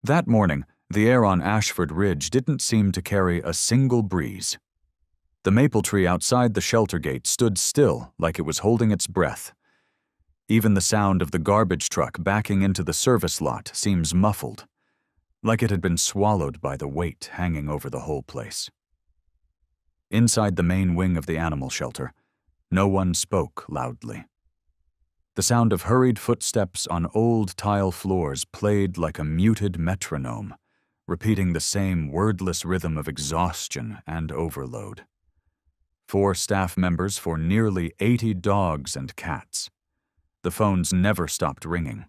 That morning, the air on Ashford Ridge didn't seem to carry a single breeze. The maple tree outside the shelter gate stood still like it was holding its breath. Even the sound of the garbage truck backing into the service lot seems muffled, like it had been swallowed by the weight hanging over the whole place. Inside the main wing of the animal shelter, no one spoke loudly. The sound of hurried footsteps on old tile floors played like a muted metronome, repeating the same wordless rhythm of exhaustion and overload. 4 staff members for nearly 80 dogs and cats. The phones never stopped ringing.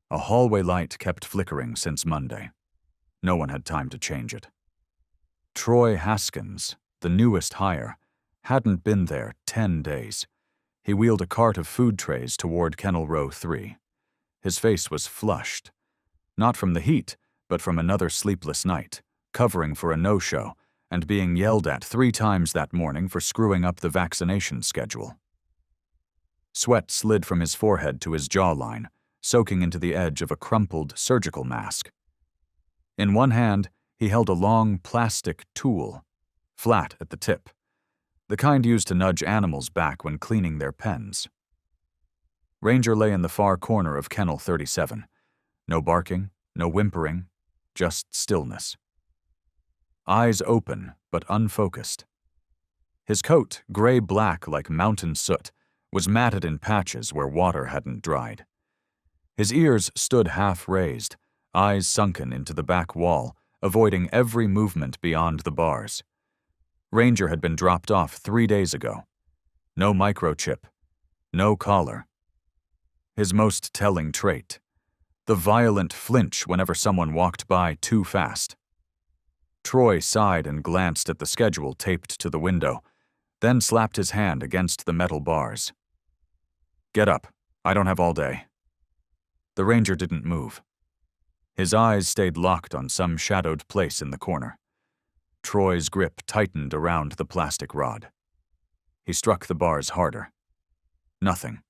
A hallway light kept flickering since Monday. No one had time to change it. Troy Haskins, the newest hire, hadn't been there 10 days. He wheeled a cart of food trays toward Kennel Row 3. His face was flushed, not from the heat, but from another sleepless night, covering for a no-show, and being yelled at 3 times that morning for screwing up the vaccination schedule. Sweat slid from his forehead to his jawline, soaking into the edge of a crumpled surgical mask. In one hand, he held a long plastic tool, flat at the tip, the kind used to nudge animals back when cleaning their pens. Ranger lay in the far corner of Kennel 37. No barking, no whimpering, just stillness. Eyes open, but unfocused. His coat, gray-black like mountain soot, was matted in patches where water hadn't dried. His ears stood half-raised, eyes sunken into the back wall, avoiding every movement beyond the bars. Ranger had been dropped off 3 days ago. No microchip, no collar. His most telling trait, the violent flinch whenever someone walked by too fast. Troy sighed and glanced at the schedule taped to the window, then slapped his hand against the metal bars. "Get up. I don't have all day." The ranger didn't move. His eyes stayed locked on some shadowed place in the corner. Troy's grip tightened around the plastic rod. He struck the bars harder. Nothing.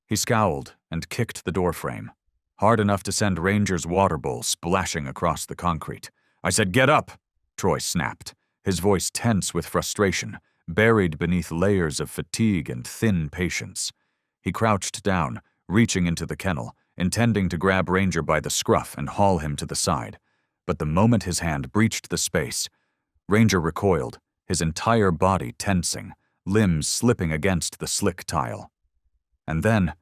He scowled and kicked the doorframe, hard enough to send Ranger's water bowl splashing across the concrete. "I said get up!" Troy snapped, his voice tense with frustration, buried beneath layers of fatigue and thin patience. He crouched down, reaching into the kennel, intending to grab Ranger by the scruff and haul him to the side. But the moment his hand breached the space, Ranger recoiled, his entire body tensing, limbs slipping against the slick tile. And then,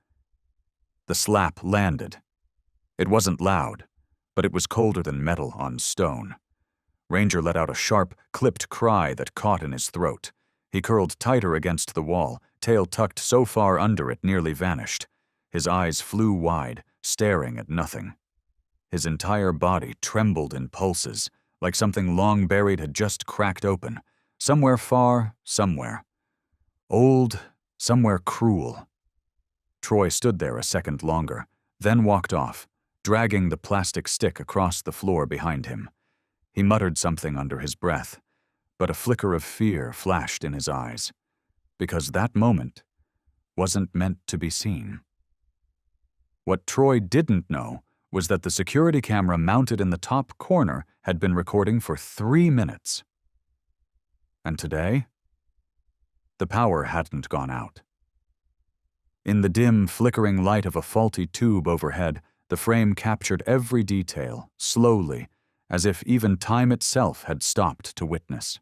the slap landed. It wasn't loud, but it was colder than metal on stone. Ranger let out a sharp, clipped cry that caught in his throat. He curled tighter against the wall, tail tucked so far under it nearly vanished. His eyes flew wide, staring at nothing. His entire body trembled in pulses, like something long buried had just cracked open, somewhere far, somewhere. Old, somewhere cruel. Troy stood there a second longer, then walked off, dragging the plastic stick across the floor behind him. He muttered something under his breath, but a flicker of fear flashed in his eyes, because that moment wasn't meant to be seen. What Troy didn't know was that the security camera mounted in the top corner had been recording for 3 minutes. And today, the power hadn't gone out. In the dim, flickering light of a faulty tube overhead, the frame captured every detail, slowly, as if even time itself had stopped to witness.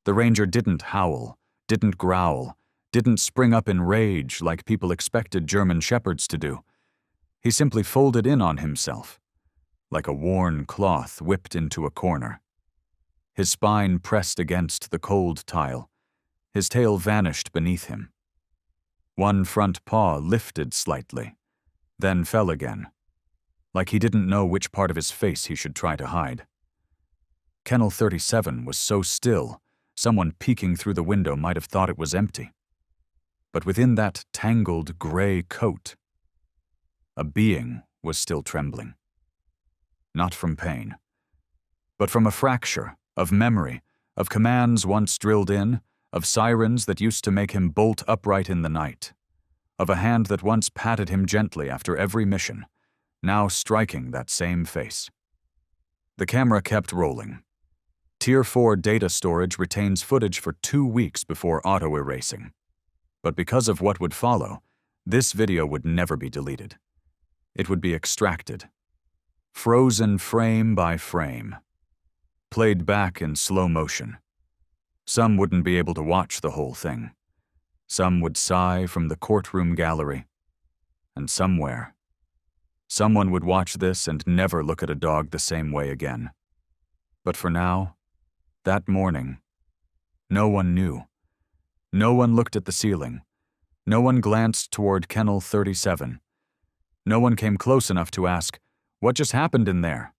The ranger didn't howl, didn't growl, didn't spring up in rage like people expected German shepherds to do. He simply folded in on himself, like a worn cloth whipped into a corner. His spine pressed against the cold tile. His tail vanished beneath him. One front paw lifted slightly, then fell again, like he didn't know which part of his face he should try to hide. Kennel 37 was so still, someone peeking through the window might have thought it was empty. But within that tangled gray coat, a being was still trembling. Not from pain, but from a fracture of memory, of commands once drilled in, of sirens that used to make him bolt upright in the night, of a hand that once patted him gently after every mission, now striking that same face. The camera kept rolling. Tier 4 data storage retains footage for 2 weeks before auto-erasing. But because of what would follow, this video would never be deleted. It would be extracted, frozen frame by frame, played back in slow motion. Some wouldn't be able to watch the whole thing. Some would sigh from the courtroom gallery. And somewhere, someone would watch this and never look at a dog the same way again. But for now, that morning, no one knew. No one looked at the ceiling. No one glanced toward Kennel 37. No one came close enough to ask, "What just happened in there?"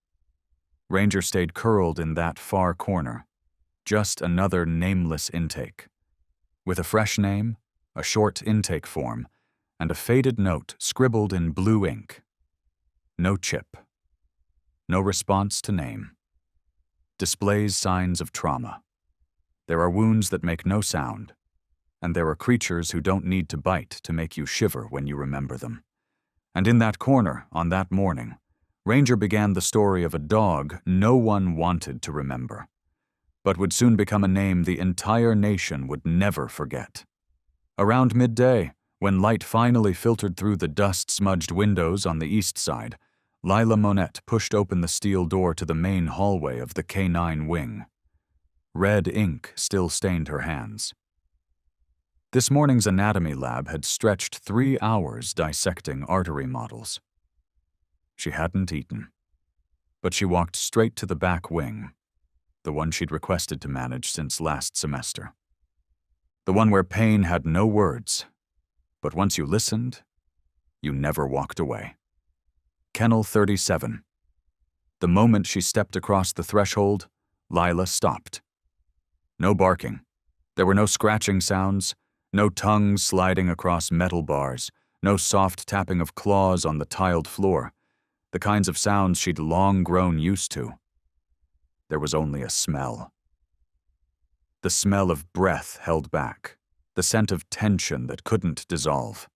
Ranger stayed curled in that far corner. Just another nameless intake. With a fresh name, a short intake form, and a faded note scribbled in blue ink. No chip. No response to name. Displays signs of trauma. There are wounds that make no sound, and there are creatures who don't need to bite to make you shiver when you remember them. And in that corner, on that morning, Ranger began the story of a dog no one wanted to remember, but would soon become a name the entire nation would never forget. Around midday, when light finally filtered through the dust-smudged windows on the east side, Lila Monette pushed open the steel door to the main hallway of the K9 wing. Red ink still stained her hands. This morning's anatomy lab had stretched 3 hours dissecting artery models. She hadn't eaten, but she walked straight to the back wing, the one she'd requested to manage since last semester. The one where pain had no words, but once you listened, you never walked away. Kennel 37. The moment she stepped across the threshold, Lila stopped. No barking. There were no scratching sounds, no tongues sliding across metal bars, no soft tapping of claws on the tiled floor, the kinds of sounds she'd long grown used to. There was only a smell. The smell of breath held back, the scent of tension that couldn't dissolve.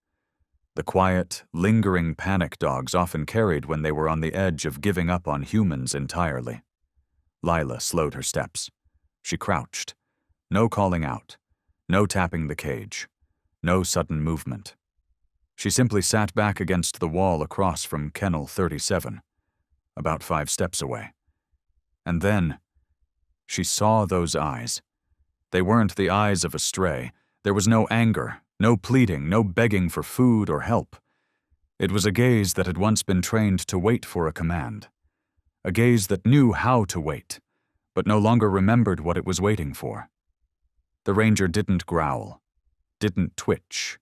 The quiet, lingering panic dogs often carried when they were on the edge of giving up on humans entirely. Lila slowed her steps. She crouched. No calling out. No tapping the cage. No sudden movement. She simply sat back against the wall across from Kennel 37, about 5 steps away. And then, she saw those eyes. They weren't the eyes of a stray. There was no anger, no pleading, no begging for food or help. It was a gaze that had once been trained to wait for a command. A gaze that knew how to wait, but no longer remembered what it was waiting for. The ranger didn't growl, didn't twitch.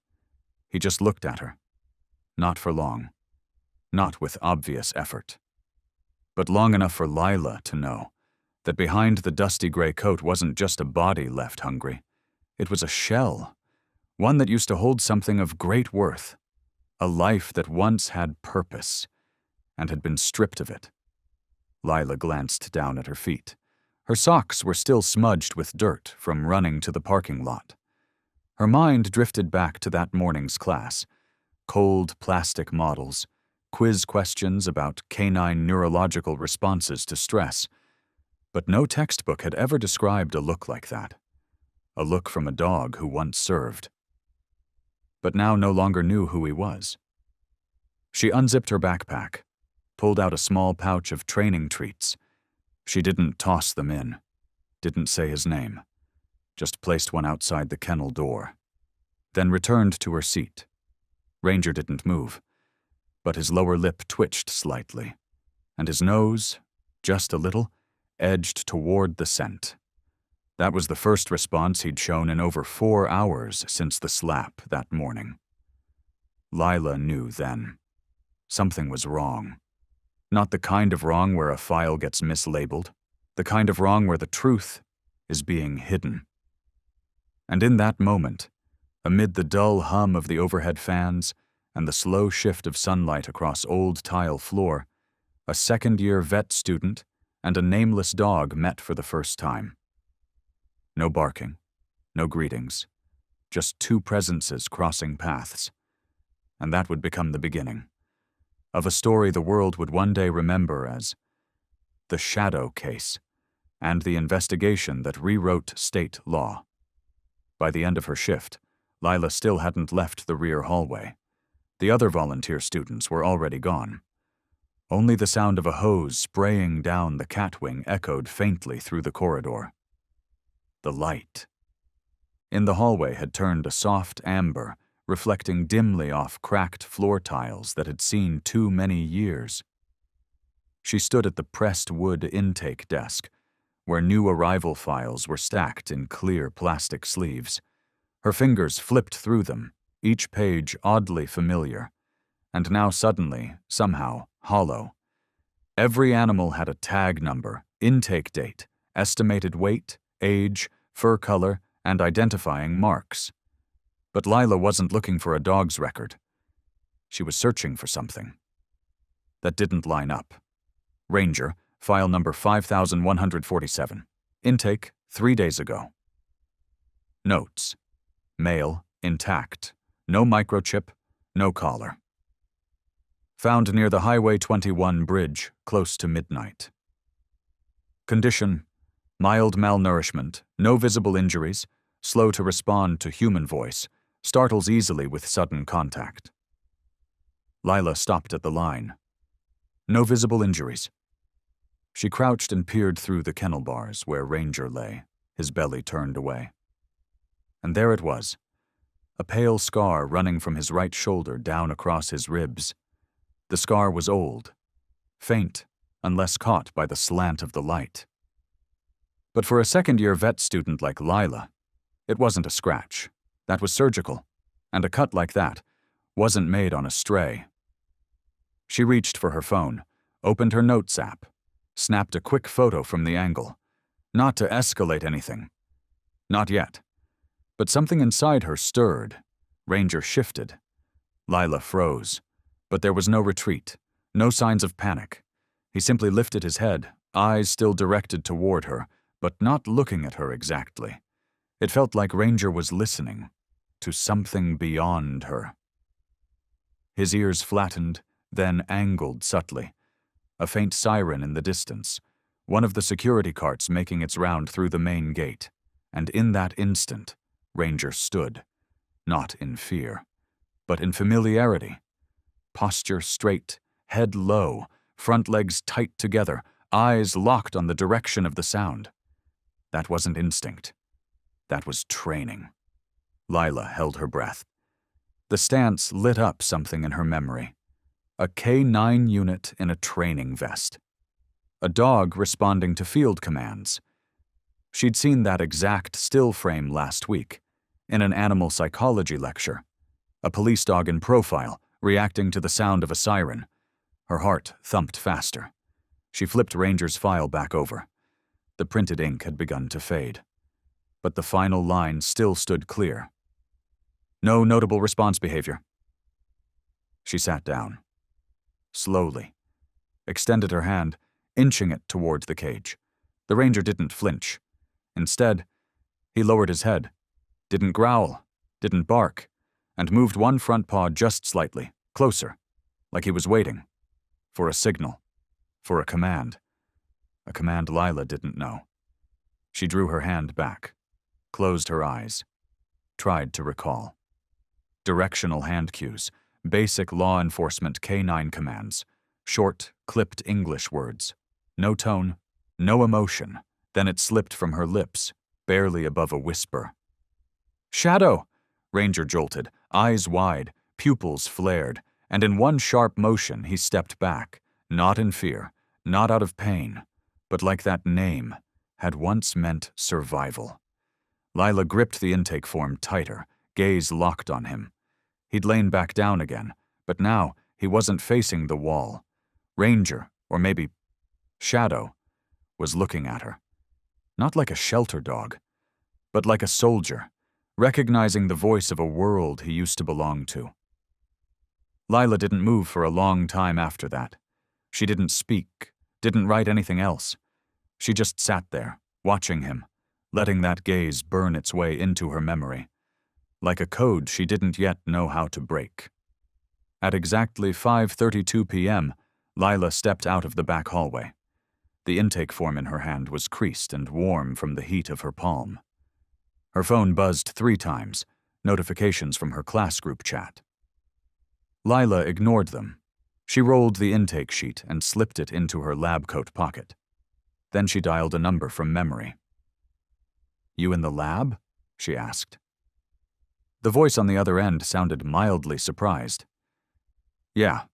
He just looked at her. Not for long. Not with obvious effort. But long enough for Lila to know that behind the dusty gray coat wasn't just a body left hungry. It was a shell, one that used to hold something of great worth, a life that once had purpose and had been stripped of it. Lila glanced down at her feet. Her socks were still smudged with dirt from running to the parking lot. Her mind drifted back to that morning's class. Cold plastic models, quiz questions about canine neurological responses to stress. But no textbook had ever described a look like that. A look from a dog who once served, but now no longer knew who he was. She unzipped her backpack, pulled out a small pouch of training treats. She didn't toss them in, didn't say his name, just placed one outside the kennel door, then returned to her seat. Ranger didn't move, but his lower lip twitched slightly, and his nose, just a little, edged toward the scent. That was the first response he'd shown in over 4 hours since the slap that morning. Lila knew then. Something was wrong. Not the kind of wrong where a file gets mislabeled, the kind of wrong where the truth is being hidden. And in that moment, amid the dull hum of the overhead fans and the slow shift of sunlight across old tile floor, a second-year vet student and a nameless dog met for the first time. No barking, no greetings, just 2 presences crossing paths. And that would become the beginning. of a story the world would one day remember as the Shadow Case, and the investigation that rewrote state law. By the end of her shift, Lila still hadn't left the rear hallway. The other volunteer students were already gone. Only the sound of a hose spraying down the catwing echoed faintly through the corridor. The light in the hallway had turned a soft amber, reflecting dimly off cracked floor tiles that had seen too many years. She stood at the pressed wood intake desk, where new arrival files were stacked in clear plastic sleeves. Her fingers flipped through them, each page oddly familiar, and now suddenly, somehow, hollow. Every animal had a tag number, intake date, estimated weight, age, fur color, and identifying marks. But Lila wasn't looking for a dog's record. She was searching for something that didn't line up. Ranger, file number 5147. Intake 3 days ago. Notes. Male, intact. No microchip, no collar. Found near the Highway 21 bridge, close to midnight. Condition: mild malnourishment, no visible injuries, slow to respond to human voice, startles easily with sudden contact. Lila stopped at the line. No visible injuries. She crouched and peered through the kennel bars where Ranger lay, his belly turned away. And there it was, a pale scar running from his right shoulder down across his ribs. The scar was old, faint, unless caught by the slant of the light. But for a second-year vet student like Lila, it wasn't a scratch. That was surgical, and a cut like that wasn't made on a stray. She reached for her phone, opened her notes app, snapped a quick photo from the angle. Not to escalate anything. Not yet. But something inside her stirred. Ranger shifted. Lila froze. But there was no retreat, no signs of panic. He simply lifted his head, eyes still directed toward her, but not looking at her exactly. It felt like Ranger was listening to something beyond her. His ears flattened, then angled subtly. A faint siren in the distance, one of the security carts making its round through the main gate. And in that instant, Ranger stood, not in fear, but in familiarity. Posture straight, head low, front legs tight together, eyes locked on the direction of the sound. That wasn't instinct. That was training. Lila held her breath. The stance lit up something in her memory. A K-9 unit in a training vest. A dog responding to field commands. She'd seen that exact still frame last week, in an animal psychology lecture. A police dog in profile, reacting to the sound of a siren. Her heart thumped faster. She flipped Ranger's file back over. The printed ink had begun to fade. But the final line still stood clear. No notable response behavior. She sat down. Slowly. Extended her hand, inching it toward the cage. The Ranger didn't flinch. Instead, he lowered his head, didn't growl, didn't bark, and moved one front paw just slightly, closer, like he was waiting. For a signal. For a command. A command Lila didn't know. She drew her hand back, closed her eyes, tried to recall. Directional hand cues, basic law enforcement K-9 commands, short, clipped English words. No tone, no emotion. Then it slipped from her lips, barely above a whisper. "Shadow!" Ranger jolted, eyes wide, pupils flared, and in one sharp motion he stepped back, not in fear, not out of pain, but like that name had once meant survival. Lila gripped the intake form tighter, gaze locked on him. He'd lain back down again, but now he wasn't facing the wall. Ranger, or maybe Shadow, was looking at her. Not like a shelter dog, but like a soldier, recognizing the voice of a world he used to belong to. Lila didn't move for a long time after that. She didn't speak, didn't write anything else. She just sat there, watching him, letting that gaze burn its way into her memory, like a code she didn't yet know how to break. At exactly 5:32 p.m., Lila stepped out of the back hallway. The intake form in her hand was creased and warm from the heat of her palm. Her phone buzzed 3 times, notifications from her class group chat. Lila ignored them. She rolled the intake sheet and slipped it into her lab coat pocket. Then she dialed a number from memory. "You in the lab?" she asked. The voice on the other end sounded mildly surprised. "Yeah,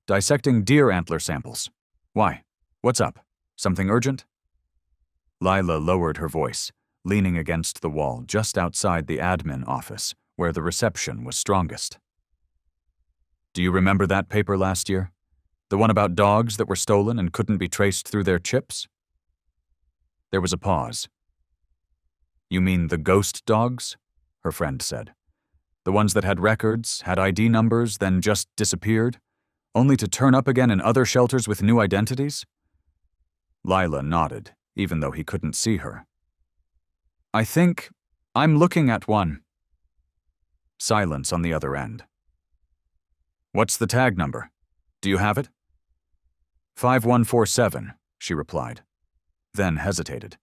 dissecting deer antler samples. Why? What's up? Something urgent?" Lila lowered her voice, leaning against the wall just outside the admin office, where the reception was strongest. "Do you remember that paper last year? The one about dogs that were stolen and couldn't be traced through their chips?" There was a pause. "You mean the ghost dogs?" her friend said. "The ones that had records, had ID numbers, then just disappeared, only to turn up again in other shelters with new identities?" Lila nodded, even though he couldn't see her. "I think I'm looking at one." Silence on the other end. "What's the tag number? Do you have it?" 5147, she replied, then hesitated.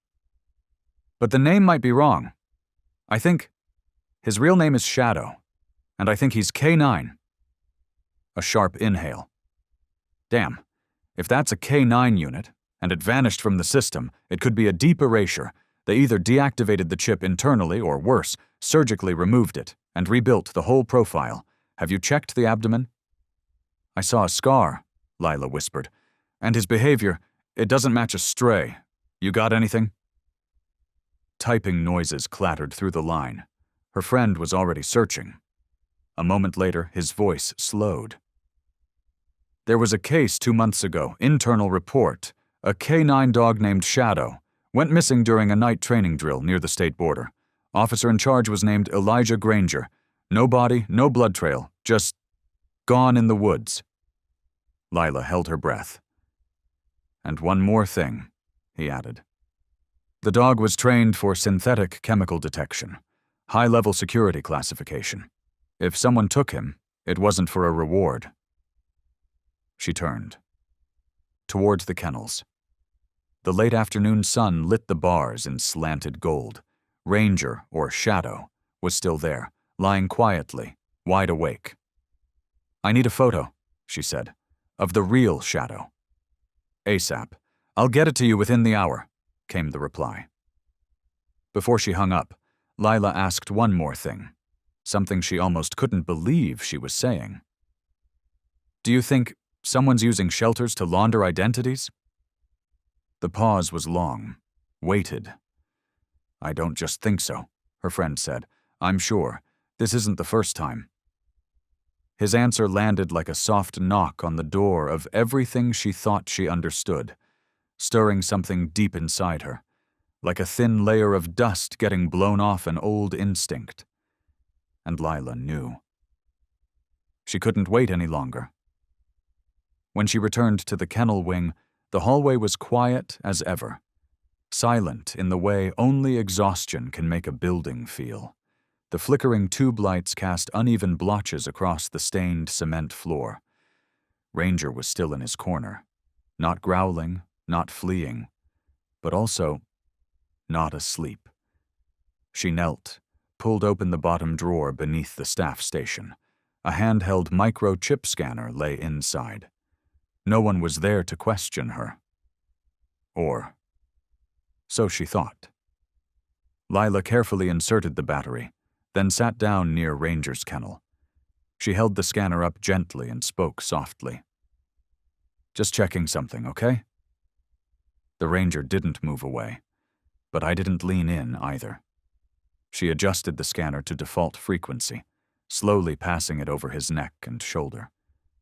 "But the name might be wrong. I think his real name is Shadow, and I think he's K9. A sharp inhale. "Damn, if that's a K9 unit, and it vanished from the system, it could be a deep erasure. They either deactivated the chip internally or, worse, surgically removed it and rebuilt the whole profile. Have you checked the abdomen?" "I saw a scar," Lila whispered. "And his behavior, it doesn't match a stray. You got anything?" Typing noises clattered through the line. Her friend was already searching. A moment later, his voice slowed. "There was a case 2 months ago, internal report. A K9 dog named Shadow went missing during a night training drill near the state border. Officer in charge was named Elijah Granger. No body, no blood trail, just gone in the woods." Lila held her breath. "And one more thing," he added. "The dog was trained for synthetic chemical detection, high-level security classification. If someone took him, it wasn't for a reward." She turned. Toward the kennels. The late afternoon sun lit the bars in slanted gold. Ranger, or Shadow, was still there, lying quietly, wide awake. "I need a photo," she said, "of the real Shadow." "ASAP. I'll get it to you within the hour," came the reply. Before she hung up, Lila asked one more thing, something she almost couldn't believe she was saying. "Do you think someone's using shelters to launder identities?" The pause was long, weighted. "I don't just think so," her friend said. "I'm sure. This isn't the first time." His answer landed like a soft knock on the door of everything she thought she understood, stirring something deep inside her, like a thin layer of dust getting blown off an old instinct. And Lila knew. She couldn't wait any longer. When she returned to the kennel wing, the hallway was quiet as ever, silent in the way only exhaustion can make a building feel. The flickering tube lights cast uneven blotches across the stained cement floor. Ranger was still in his corner, not growling, not fleeing, but also not asleep. She knelt, pulled open the bottom drawer beneath the staff station. A handheld microchip scanner lay inside. No one was there to question her. Or so she thought. Lila carefully inserted the battery, then sat down near Ranger's kennel. She held the scanner up gently and spoke softly. "Just checking something, okay?" The Ranger didn't move away, but I didn't lean in either. She adjusted the scanner to default frequency, slowly passing it over his neck and shoulder.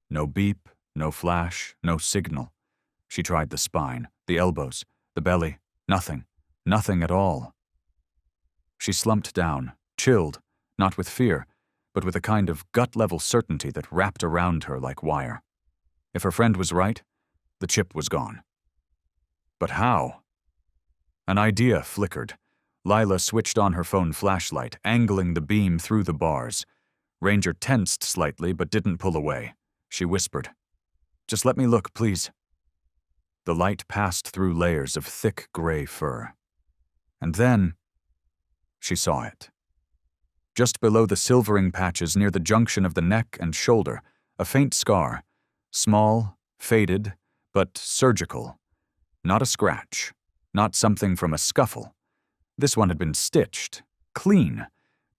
No beep, no flash, no signal. She tried the spine, the elbows, the belly, nothing at all. She slumped down, chilled, not with fear, but with a kind of gut-level certainty that wrapped around her like wire. If her friend was right, the chip was gone. But how? An idea flickered. Lila switched on her phone flashlight, angling the beam through the bars. Ranger tensed slightly but didn't pull away. she whispered. "Just let me look, please." The light passed through layers of thick gray fur. And then she saw it. Just below the silvering patches near the junction of the neck and shoulder, a faint scar, small, faded, but surgical. Not a scratch, not something from a scuffle. This one had been stitched, clean,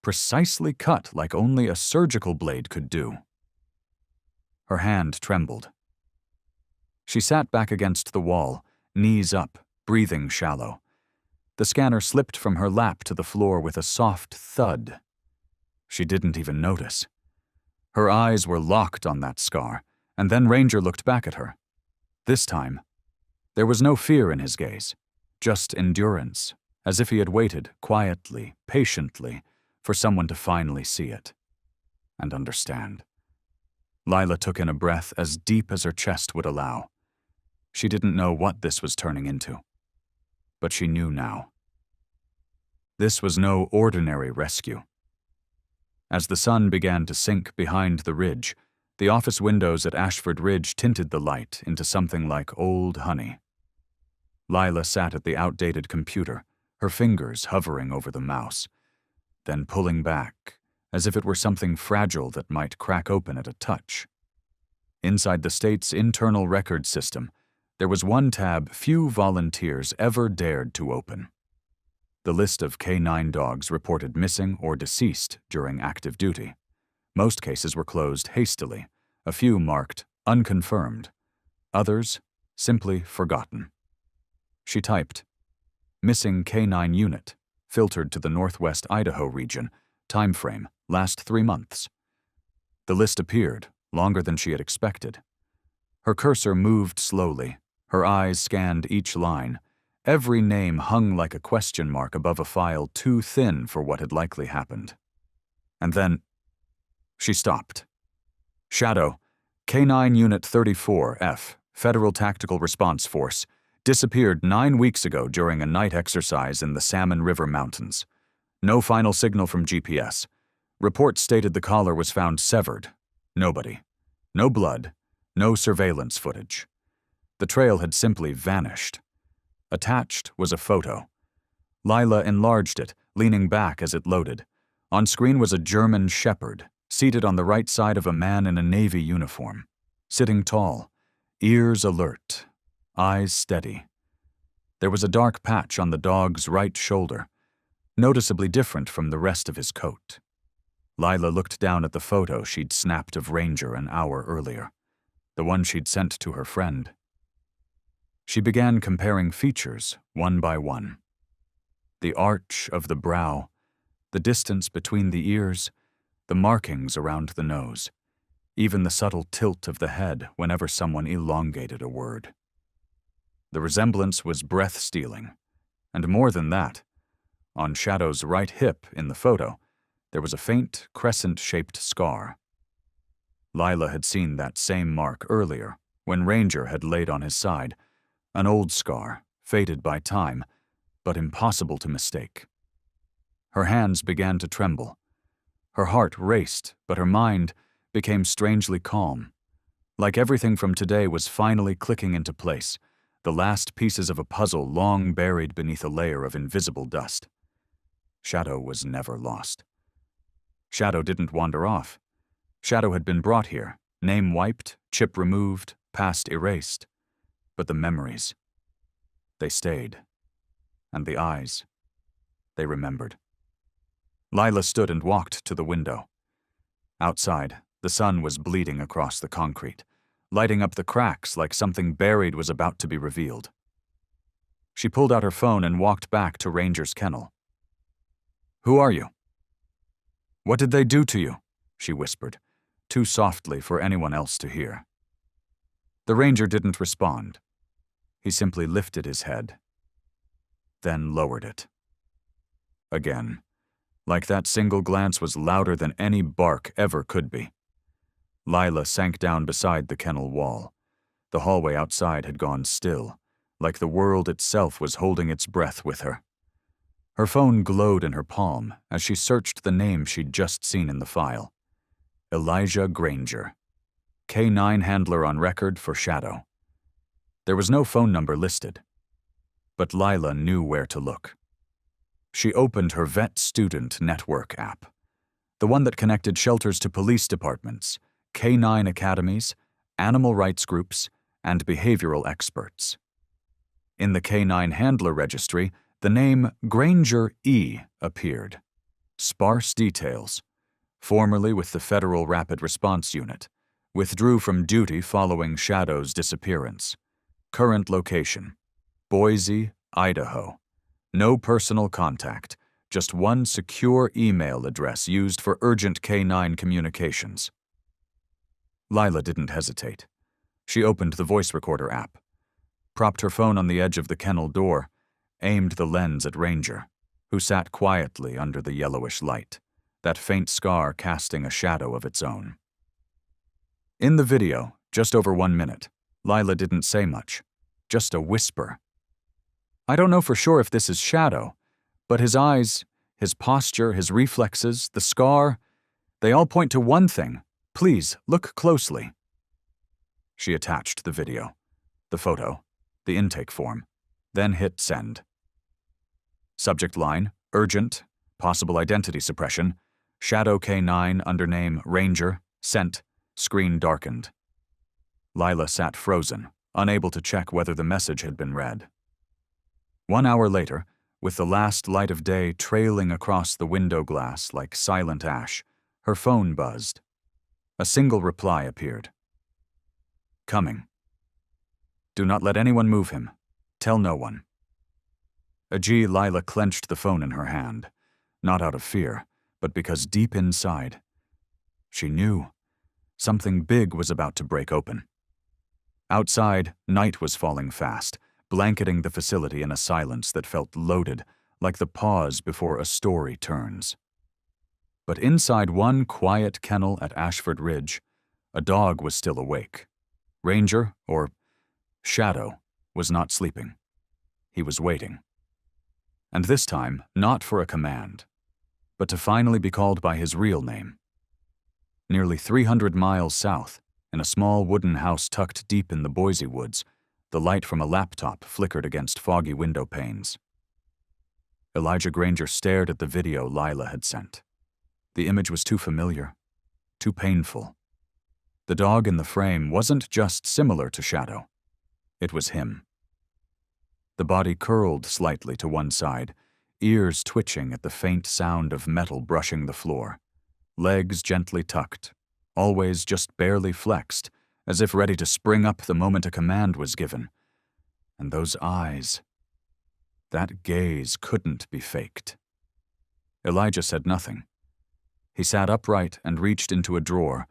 precisely cut like only a surgical blade could do. Her hand trembled. She sat back against the wall, knees up, breathing shallow. The scanner slipped from her lap to the floor with a soft thud. She didn't even notice. Her eyes were locked on that scar, and then Ranger looked back at her. This time, there was no fear in his gaze, just endurance, as if he had waited quietly, patiently, for someone to finally see it and understand. Lila took in a breath as deep as her chest would allow. She didn't know what this was turning into, but she knew now. This was no ordinary rescue. As the sun began to sink behind the ridge, the office windows at Ashford Ridge tinted the light into something like old honey. Lila sat at the outdated computer, her fingers hovering over the mouse, then pulling back, as if it were something fragile that might crack open at a touch. Inside the state's internal record system, there was one tab few volunteers ever dared to open. The list of K9 dogs reported missing or deceased during active duty. Most cases were closed hastily, a few marked unconfirmed, others simply forgotten. She typed, "Missing K9 unit, filtered to the Northwest Idaho region, time frame, last 3 months." The list appeared, longer than she had expected. Her cursor moved slowly, her eyes scanned each line. Every name hung like a question mark above a file too thin for what had likely happened. And then she stopped. Shadow, K9 Unit 34F, Federal Tactical Response Force, disappeared 9 weeks ago during a night exercise in the Salmon River Mountains. No final signal from GPS. Reports stated the collar was found severed. Nobody. No blood. No surveillance footage. The trail had simply vanished. Attached was a photo. Lila enlarged it, leaning back as it loaded. On screen was a German shepherd, seated on the right side of a man in a Navy uniform, sitting tall, ears alert, eyes steady. There was a dark patch on the dog's right shoulder, noticeably different from the rest of his coat. Lila looked down at the photo she'd snapped of Ranger an hour earlier, the one she'd sent to her friend. She began comparing features, one by one. The arch of the brow, the distance between the ears, the markings around the nose, even the subtle tilt of the head whenever someone elongated a word. The resemblance was breath-stealing, and more than that, on Shadow's right hip in the photo, there was a faint, crescent-shaped scar. Lila had seen that same mark earlier, when Ranger had laid on his side, an old scar, faded by time, but impossible to mistake. Her hands began to tremble. Her heart raced, but her mind became strangely calm. Like everything from today was finally clicking into place, the last pieces of a puzzle long buried beneath a layer of invisible dust. Shadow was never lost. Shadow didn't wander off. Shadow had been brought here, name wiped, chip removed, past erased. But the memories, they stayed. And the eyes, they remembered. Lila stood and walked to the window. Outside, the sun was bleeding across the concrete, lighting up the cracks like something buried was about to be revealed. She pulled out her phone and walked back to Ranger's kennel. "Who are you?" "What did they do to you?" she whispered, too softly for anyone else to hear. The Ranger didn't respond. He simply lifted his head, then lowered it. Again, like that single glance was louder than any bark ever could be. Lila sank down beside the kennel wall. The hallway outside had gone still, like the world itself was holding its breath with her. Her phone glowed in her palm as she searched the name she'd just seen in the file. Elijah Granger. K9 handler on record for Shadow. There was no phone number listed, but Lila knew where to look. She opened her Vet Student Network app, the one that connected shelters to police departments, K9 academies, animal rights groups, and behavioral experts. In the K9 handler registry, the name Granger E appeared. Sparse details. Formerly with the Federal Rapid Response Unit. Withdrew from duty following Shadow's disappearance. Current location: Boise, Idaho. No personal contact, just one secure email address used for urgent K9 communications. Lila didn't hesitate. She opened the voice recorder app, propped her phone on the edge of the kennel door, aimed the lens at Ranger, who sat quietly under the yellowish light, that faint scar casting a shadow of its own. In the video, just over 1 minute, Lila didn't say much, just a whisper. I don't know for sure if this is Shadow, but his eyes, his posture, his reflexes, the scar, they all point to one thing. Please, look closely. She attached the video, the photo, the intake form, then hit send. Subject line: urgent, possible identity suppression, Shadow K9 under name Ranger, sent, screen darkened. Lila sat frozen, unable to check whether the message had been read. 1 hour later, with the last light of day trailing across the window glass like silent ash, her phone buzzed. A single reply appeared. Coming. Do not let anyone move him. Tell no one. Lila clenched the phone in her hand, not out of fear, but because deep inside, she knew something big was about to break open. Outside, night was falling fast, blanketing the facility in a silence that felt loaded, like the pause before a story turns. But inside one quiet kennel at Ashford Ridge, a dog was still awake. Ranger, or Shadow, was not sleeping. He was waiting. And this time, not for a command, but to finally be called by his real name. Nearly 300 miles south, in a small wooden house tucked deep in the Boise woods, the light from a laptop flickered against foggy window panes. Elijah Granger stared at the video Lila had sent. The image was too familiar, too painful. The dog in the frame wasn't just similar to Shadow. It was him. The body curled slightly to one side, ears twitching at the faint sound of metal brushing the floor, legs gently tucked, always just barely flexed, as if ready to spring up the moment a command was given. And those eyes, that gaze couldn't be faked. Elijah said nothing. He sat upright and reached into a drawer,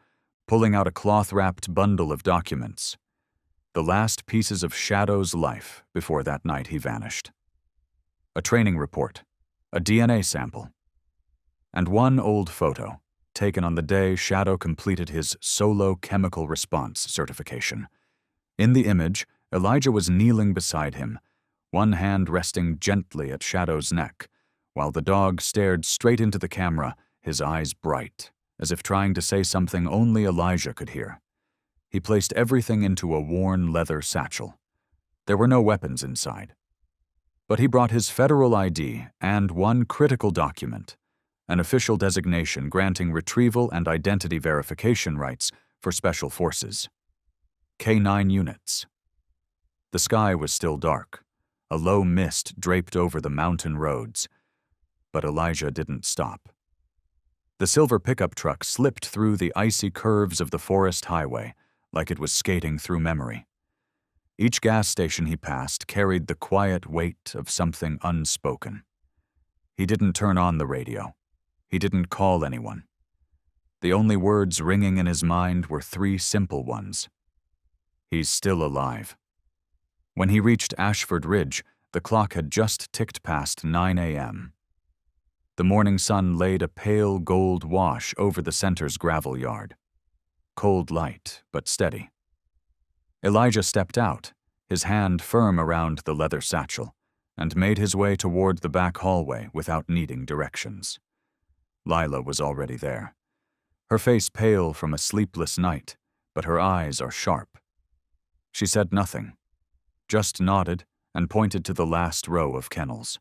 pulling out a cloth-wrapped bundle of documents, the last pieces of Shadow's life before that night he vanished. A training report, a DNA sample, and one old photo, taken on the day Shadow completed his solo chemical response certification. In the image, Elijah was kneeling beside him, one hand resting gently at Shadow's neck, while the dog stared straight into the camera, his eyes bright, as if trying to say something only Elijah could hear. He placed everything into a worn leather satchel. There were no weapons inside. But he brought his federal ID and one critical document, an official designation granting retrieval and identity verification rights for special forces. K9 units. The sky was still dark. A low mist draped over the mountain roads. But Elijah didn't stop. The silver pickup truck slipped through the icy curves of the forest highway like it was skating through memory. Each gas station he passed carried the quiet weight of something unspoken. He didn't turn on the radio. He didn't call anyone. The only words ringing in his mind were 3 simple ones. He's still alive. When he reached Ashford Ridge, the clock had just ticked past 9 a.m. The morning sun laid a pale gold wash over the center's gravel yard. Cold light, but steady. Elijah stepped out, his hand firm around the leather satchel, and made his way toward the back hallway without needing directions. Lila was already there. Her face pale from a sleepless night, but her eyes are sharp. She said nothing, just nodded and pointed to the last row of kennels.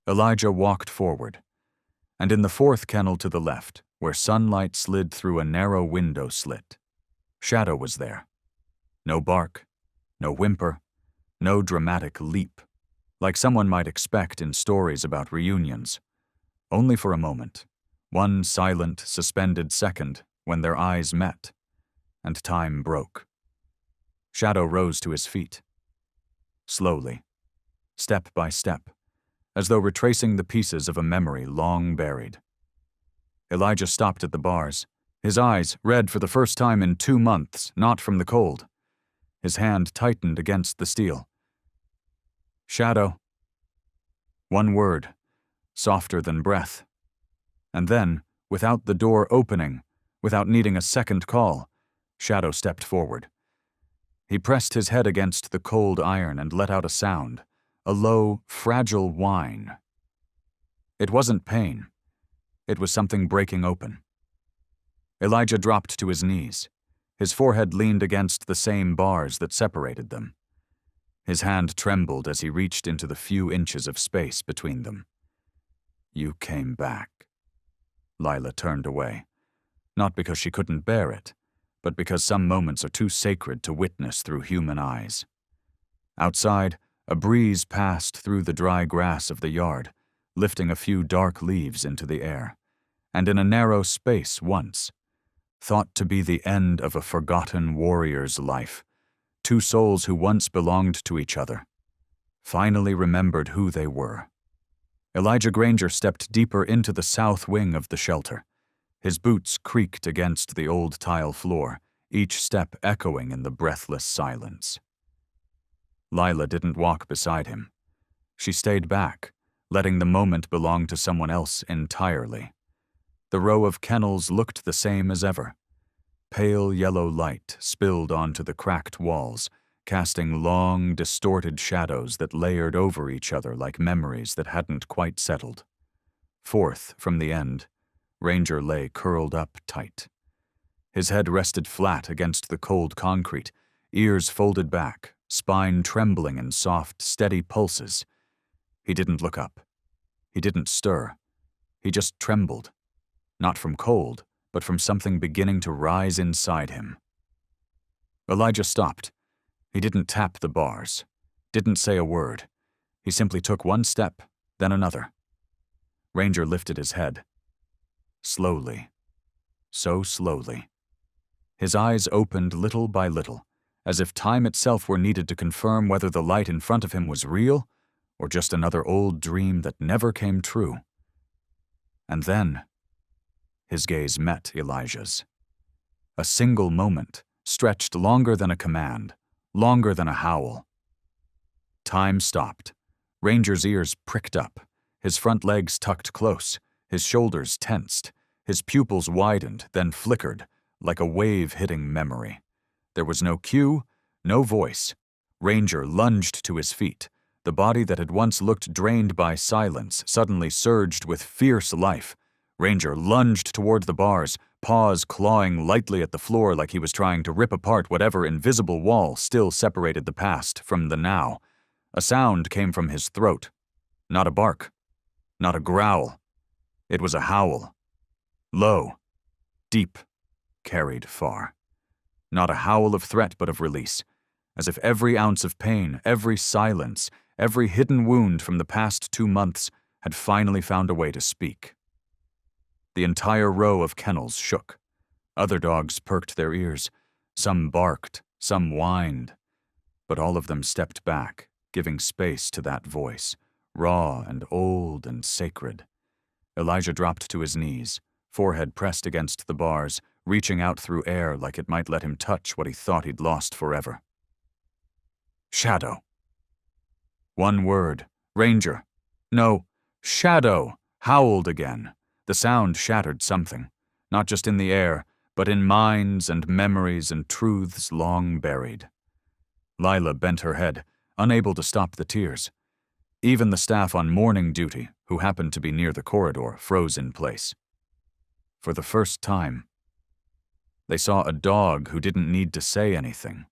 Elijah walked forward, and in the fourth kennel to the left, where sunlight slid through a narrow window slit, Shadow was there. No bark, no whimper, no dramatic leap, like someone might expect in stories about reunions. Only for a moment, one silent, suspended second when their eyes met, and time broke. Shadow rose to his feet. Slowly, step by step, as though retracing the pieces of a memory long buried. Elijah stopped at the bars, his eyes red for the first time in 2 months, not from the cold. His hand tightened against the steel. Shadow. One word, softer than breath. And then, without the door opening, without needing a second call, Shadow stepped forward. He pressed his head against the cold iron and let out a sound, a low, fragile whine. It wasn't pain. It was something breaking open. Elijah dropped to his knees. His forehead leaned against the same bars that separated them. His hand trembled as he reached into the few inches of space between them. You came back. Lila turned away, not because she couldn't bear it, but because some moments are too sacred to witness through human eyes. Outside, a breeze passed through the dry grass of the yard, lifting a few dark leaves into the air, and in a narrow space once, thought to be the end of a forgotten warrior's life, 2 souls who once belonged to each other, finally remembered who they were. Elijah Granger stepped deeper into the south wing of the shelter. His boots creaked against the old tile floor, each step echoing in the breathless silence. Lila didn't walk beside him. She stayed back, letting the moment belong to someone else entirely. The row of kennels looked the same as ever. Pale yellow light spilled onto the cracked walls, casting long, distorted shadows that layered over each other like memories that hadn't quite settled. Fourth from the end, Ranger lay curled up tight. His head rested flat against the cold concrete, ears folded back, spine trembling in soft, steady pulses. He didn't look up. He didn't stir. He just trembled. Not from cold, but from something beginning to rise inside him. Elijah stopped. He didn't tap the bars, didn't say a word. He simply took one step, then another. Ranger lifted his head. Slowly. So slowly. His eyes opened little by little, as if time itself were needed to confirm whether the light in front of him was real or just another old dream that never came true. And then, his gaze met Elijah's. A single moment, stretched longer than a command, longer than a howl. Time stopped. Ranger's ears pricked up, his front legs tucked close, his shoulders tensed, his pupils widened, then flickered, like a wave hitting memory. There was no cue, no voice. Ranger lunged to his feet. The body that had once looked drained by silence suddenly surged with fierce life. Ranger lunged toward the bars, paws clawing lightly at the floor like he was trying to rip apart whatever invisible wall still separated the past from the now. A sound came from his throat. Not a bark. Not a growl. It was a howl. Low. Deep. Carried far. Not a howl of threat but of release, as if every ounce of pain, every silence, every hidden wound from the past 2 months had finally found a way to speak. The entire row of kennels shook. Other dogs perked their ears. Some barked, some whined. But all of them stepped back, giving space to that voice, raw and old and sacred. Elijah dropped to his knees, forehead pressed against the bars, reaching out through air like it might let him touch what he thought he'd lost forever. Shadow. One word. Ranger. No, Shadow, howled again. The sound shattered something, not just in the air, but in minds and memories and truths long buried. Lila bent her head, unable to stop the tears. Even the staff on morning duty, who happened to be near the corridor, froze in place. For the first time, They saw a dog who didn't need to say anything,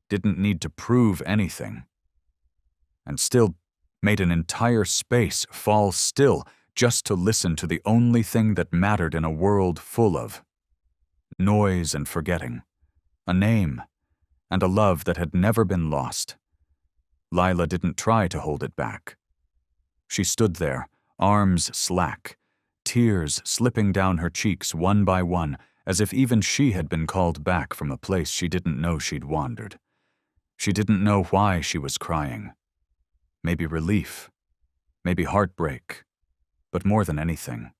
didn't need to prove anything, and still made an entire space fall still just to listen to the only thing that mattered in a world full of noise and forgetting, a name, and a love that had never been lost. Lila didn't try to hold it back. She stood there, arms slack, tears slipping down her cheeks one by one, as if even she had been called back from a place she didn't know she'd wandered. She didn't know why she was crying. Maybe relief, maybe heartbreak, but more than anything,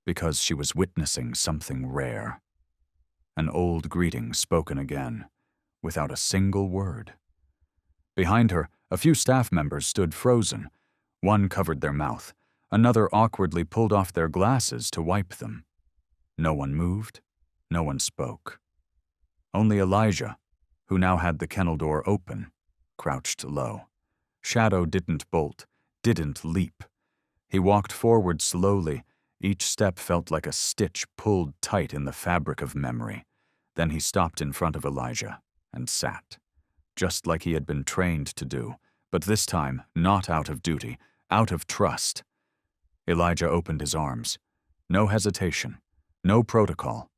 because she was witnessing something rare. An old greeting spoken again, without a single word. Behind her, a few staff members stood frozen. One covered their mouth, another awkwardly pulled off their glasses to wipe them. No one moved, no one spoke. Only Elijah, who now had the kennel door open, crouched low. Shadow didn't bolt, didn't leap. He walked forward slowly. Each step felt like a stitch pulled tight in the fabric of memory. Then he stopped in front of Elijah and sat, just like he had been trained to do, but this time not out of duty, out of trust. Elijah opened his arms. No hesitation, no protocol.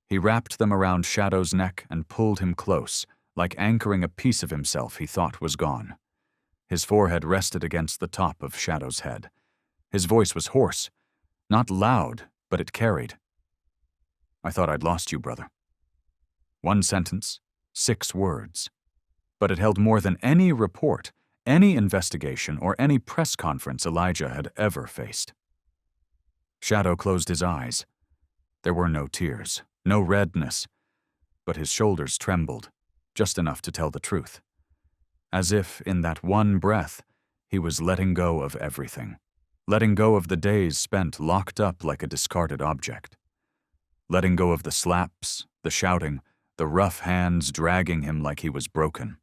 He wrapped them around Shadow's neck and pulled him close, like anchoring a piece of himself he thought was gone. His forehead rested against the top of Shadow's head. His voice was hoarse, not loud, but it carried. "I thought I'd lost you, brother." One sentence, 6 words. But it held more than any report, any investigation, or any press conference Elijah had ever faced. Shadow closed his eyes. There were no tears, no redness, but his shoulders trembled, just enough to tell the truth. As if, in that one breath, he was letting go of everything, letting go of the days spent locked up like a discarded object, letting go of the slaps, the shouting, the rough hands dragging him like he was broken,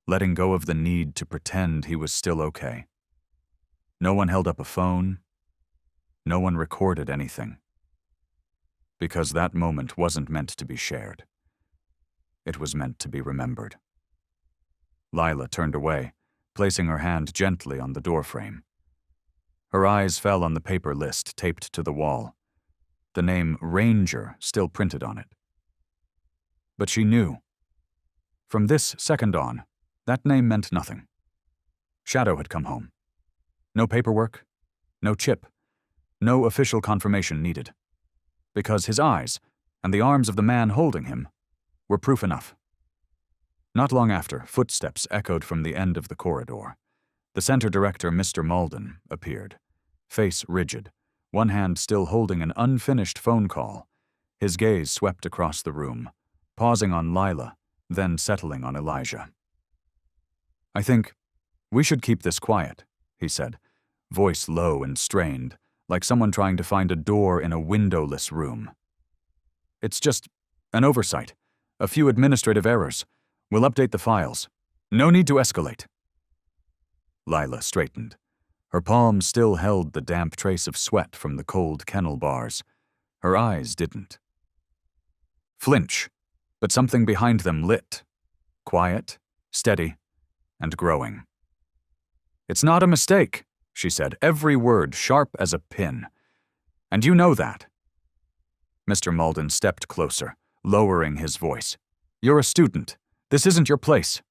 letting go of the need to pretend he was still okay. No one held up a phone. No one recorded anything. Because that moment wasn't meant to be shared. It was meant to be remembered. Lila turned away, placing her hand gently on the doorframe. Her eyes fell on the paper list taped to the wall, the name Ranger still printed on it. But she knew. From this second on, that name meant nothing. Shadow had come home. No paperwork, no chip, no official confirmation needed. Because his eyes, and the arms of the man holding him, were proof enough. Not long after, footsteps echoed from the end of the corridor. The center director, Mr. Malden, appeared, face rigid, one hand still holding an unfinished phone call. His gaze swept across the room, pausing on Lila, then settling on Elijah. "I think we should keep this quiet," he said, voice low and strained, like someone trying to find a door in a windowless room. "It's just an oversight, a few administrative errors. We'll update the files. No need to escalate." Lila straightened. Her palms still held the damp trace of sweat from the cold kennel bars. Her eyes didn't flinch, but something behind them lit, quiet, steady, and growing. "It's not a mistake," she said, every word sharp as a pin. "And you know that." Mr. Malden stepped closer, lowering his voice. "You're a student. This isn't your place."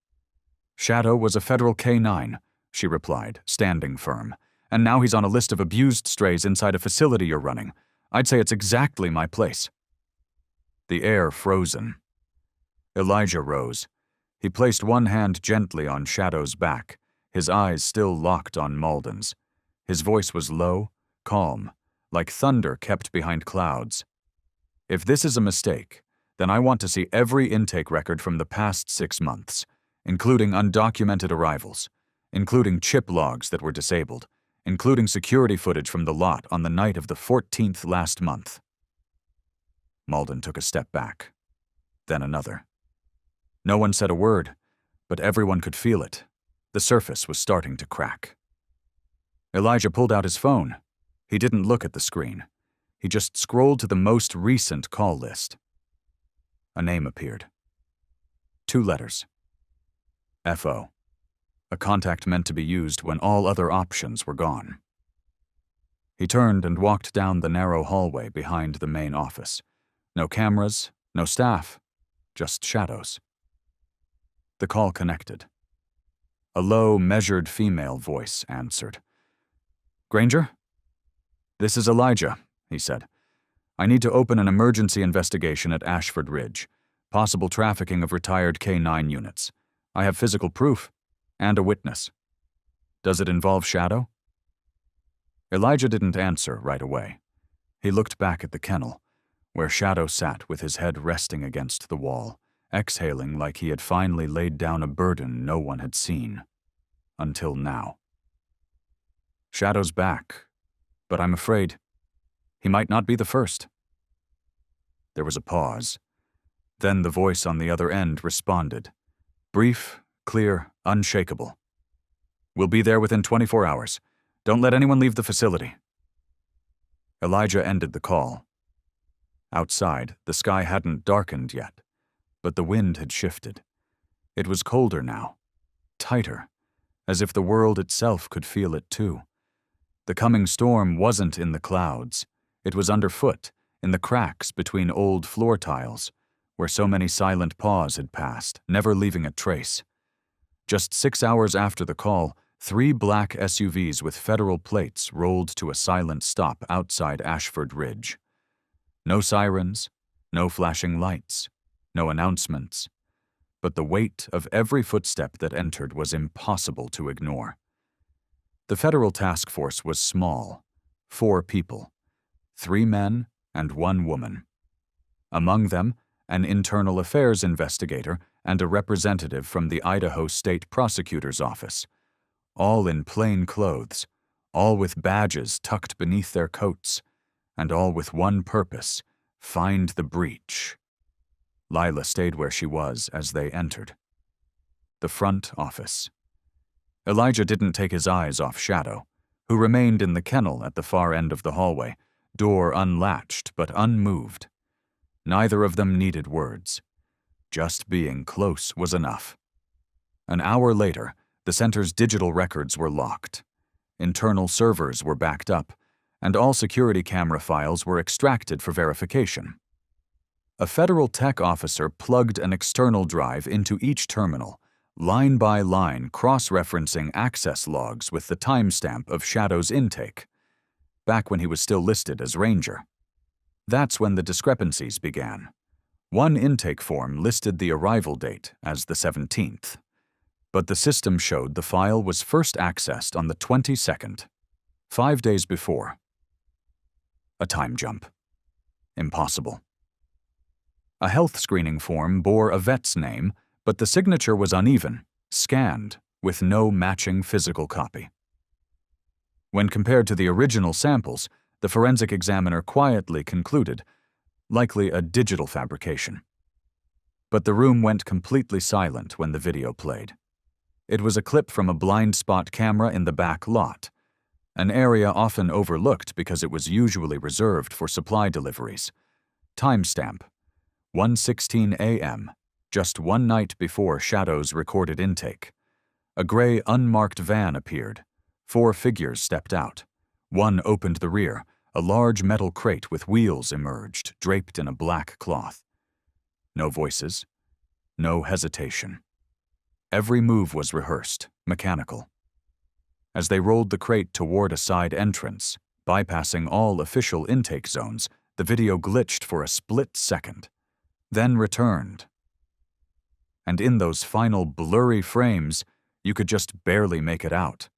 "Shadow was a federal K-9, she replied, standing firm. "And now he's on a list of abused strays inside a facility you're running. I'd say it's exactly my place." The air frozen. Elijah rose. He placed one hand gently on Shadow's back, his eyes still locked on Malden's. His voice was low, calm, like thunder kept behind clouds. "If this is a mistake, then I want to see every intake record from the past 6 months, including undocumented arrivals, including chip logs that were disabled, including security footage from the lot on the night of the 14th last month." Malden took a step back, then another. No one said a word, but everyone could feel it. The surface was starting to crack. Elijah pulled out his phone. He didn't look at the screen. He just scrolled to the most recent call list. A name appeared. 2 letters. F.O. A contact meant to be used when all other options were gone. He turned and walked down the narrow hallway behind the main office. No cameras, no staff, just shadows. The call connected. A low, measured female voice answered. "Granger? This is Elijah," he said. "I need to open an emergency investigation at Ashford Ridge. Possible trafficking of retired K-9 units. I have physical proof and a witness. Does it involve Shadow?" Elijah didn't answer right away. He looked back at the kennel, where Shadow sat with his head resting against the wall, exhaling like he had finally laid down a burden no one had seen. Until now. "Shadow's back, but I'm afraid he might not be the first." There was a pause. Then the voice on the other end responded. Brief, clear, unshakable. "We'll be there within 24 hours. Don't let anyone leave the facility." Elijah ended the call. Outside, the sky hadn't darkened yet, but the wind had shifted. It was colder now, tighter, as if the world itself could feel it too. The coming storm wasn't in the clouds. It was underfoot, in the cracks between old floor tiles, where so many silent paws had passed, never leaving a trace. Just 6 hours after the call, 3 black SUVs with federal plates rolled to a silent stop outside Ashford Ridge. No sirens, no flashing lights, no announcements. But the weight of every footstep that entered was impossible to ignore. The federal task force was small, 4 people, 3 men and 1 woman. Among them, an internal affairs investigator and a representative from the Idaho State Prosecutor's Office. All in plain clothes, all with badges tucked beneath their coats, and all with one purpose: find the breach. Lila stayed where she was as they entered. The front office. Elijah didn't take his eyes off Shadow, who remained in the kennel at the far end of the hallway, door unlatched but unmoved. Neither of them needed words. Just being close was enough. An hour later, the center's digital records were locked. Internal servers were backed up, and all security camera files were extracted for verification. A federal tech officer plugged an external drive into each terminal, line by line cross-referencing access logs with the timestamp of Shadow's intake, back when he was still listed as Ranger. That's when the discrepancies began. One intake form listed the arrival date as the 17th. But the system showed the file was first accessed on the 22nd, 5 days before. A time jump. Impossible. A health screening form bore a vet's name, but the signature was uneven, scanned, with no matching physical copy. When compared to the original samples, the forensic examiner quietly concluded, likely a digital fabrication. But the room went completely silent when the video played. It was a clip from a blind spot camera in the back lot, an area often overlooked because it was usually reserved for supply deliveries. Timestamp: 1:16 a.m., just one night before Shadow's recorded intake. A gray, unmarked van appeared. 4 figures stepped out. One opened the rear. A large metal crate with wheels emerged, draped in a black cloth. No voices. No hesitation. Every move was rehearsed, mechanical. As they rolled the crate toward a side entrance, bypassing all official intake zones, the video glitched for a split second, then returned. And in those final blurry frames, you could just barely make it out.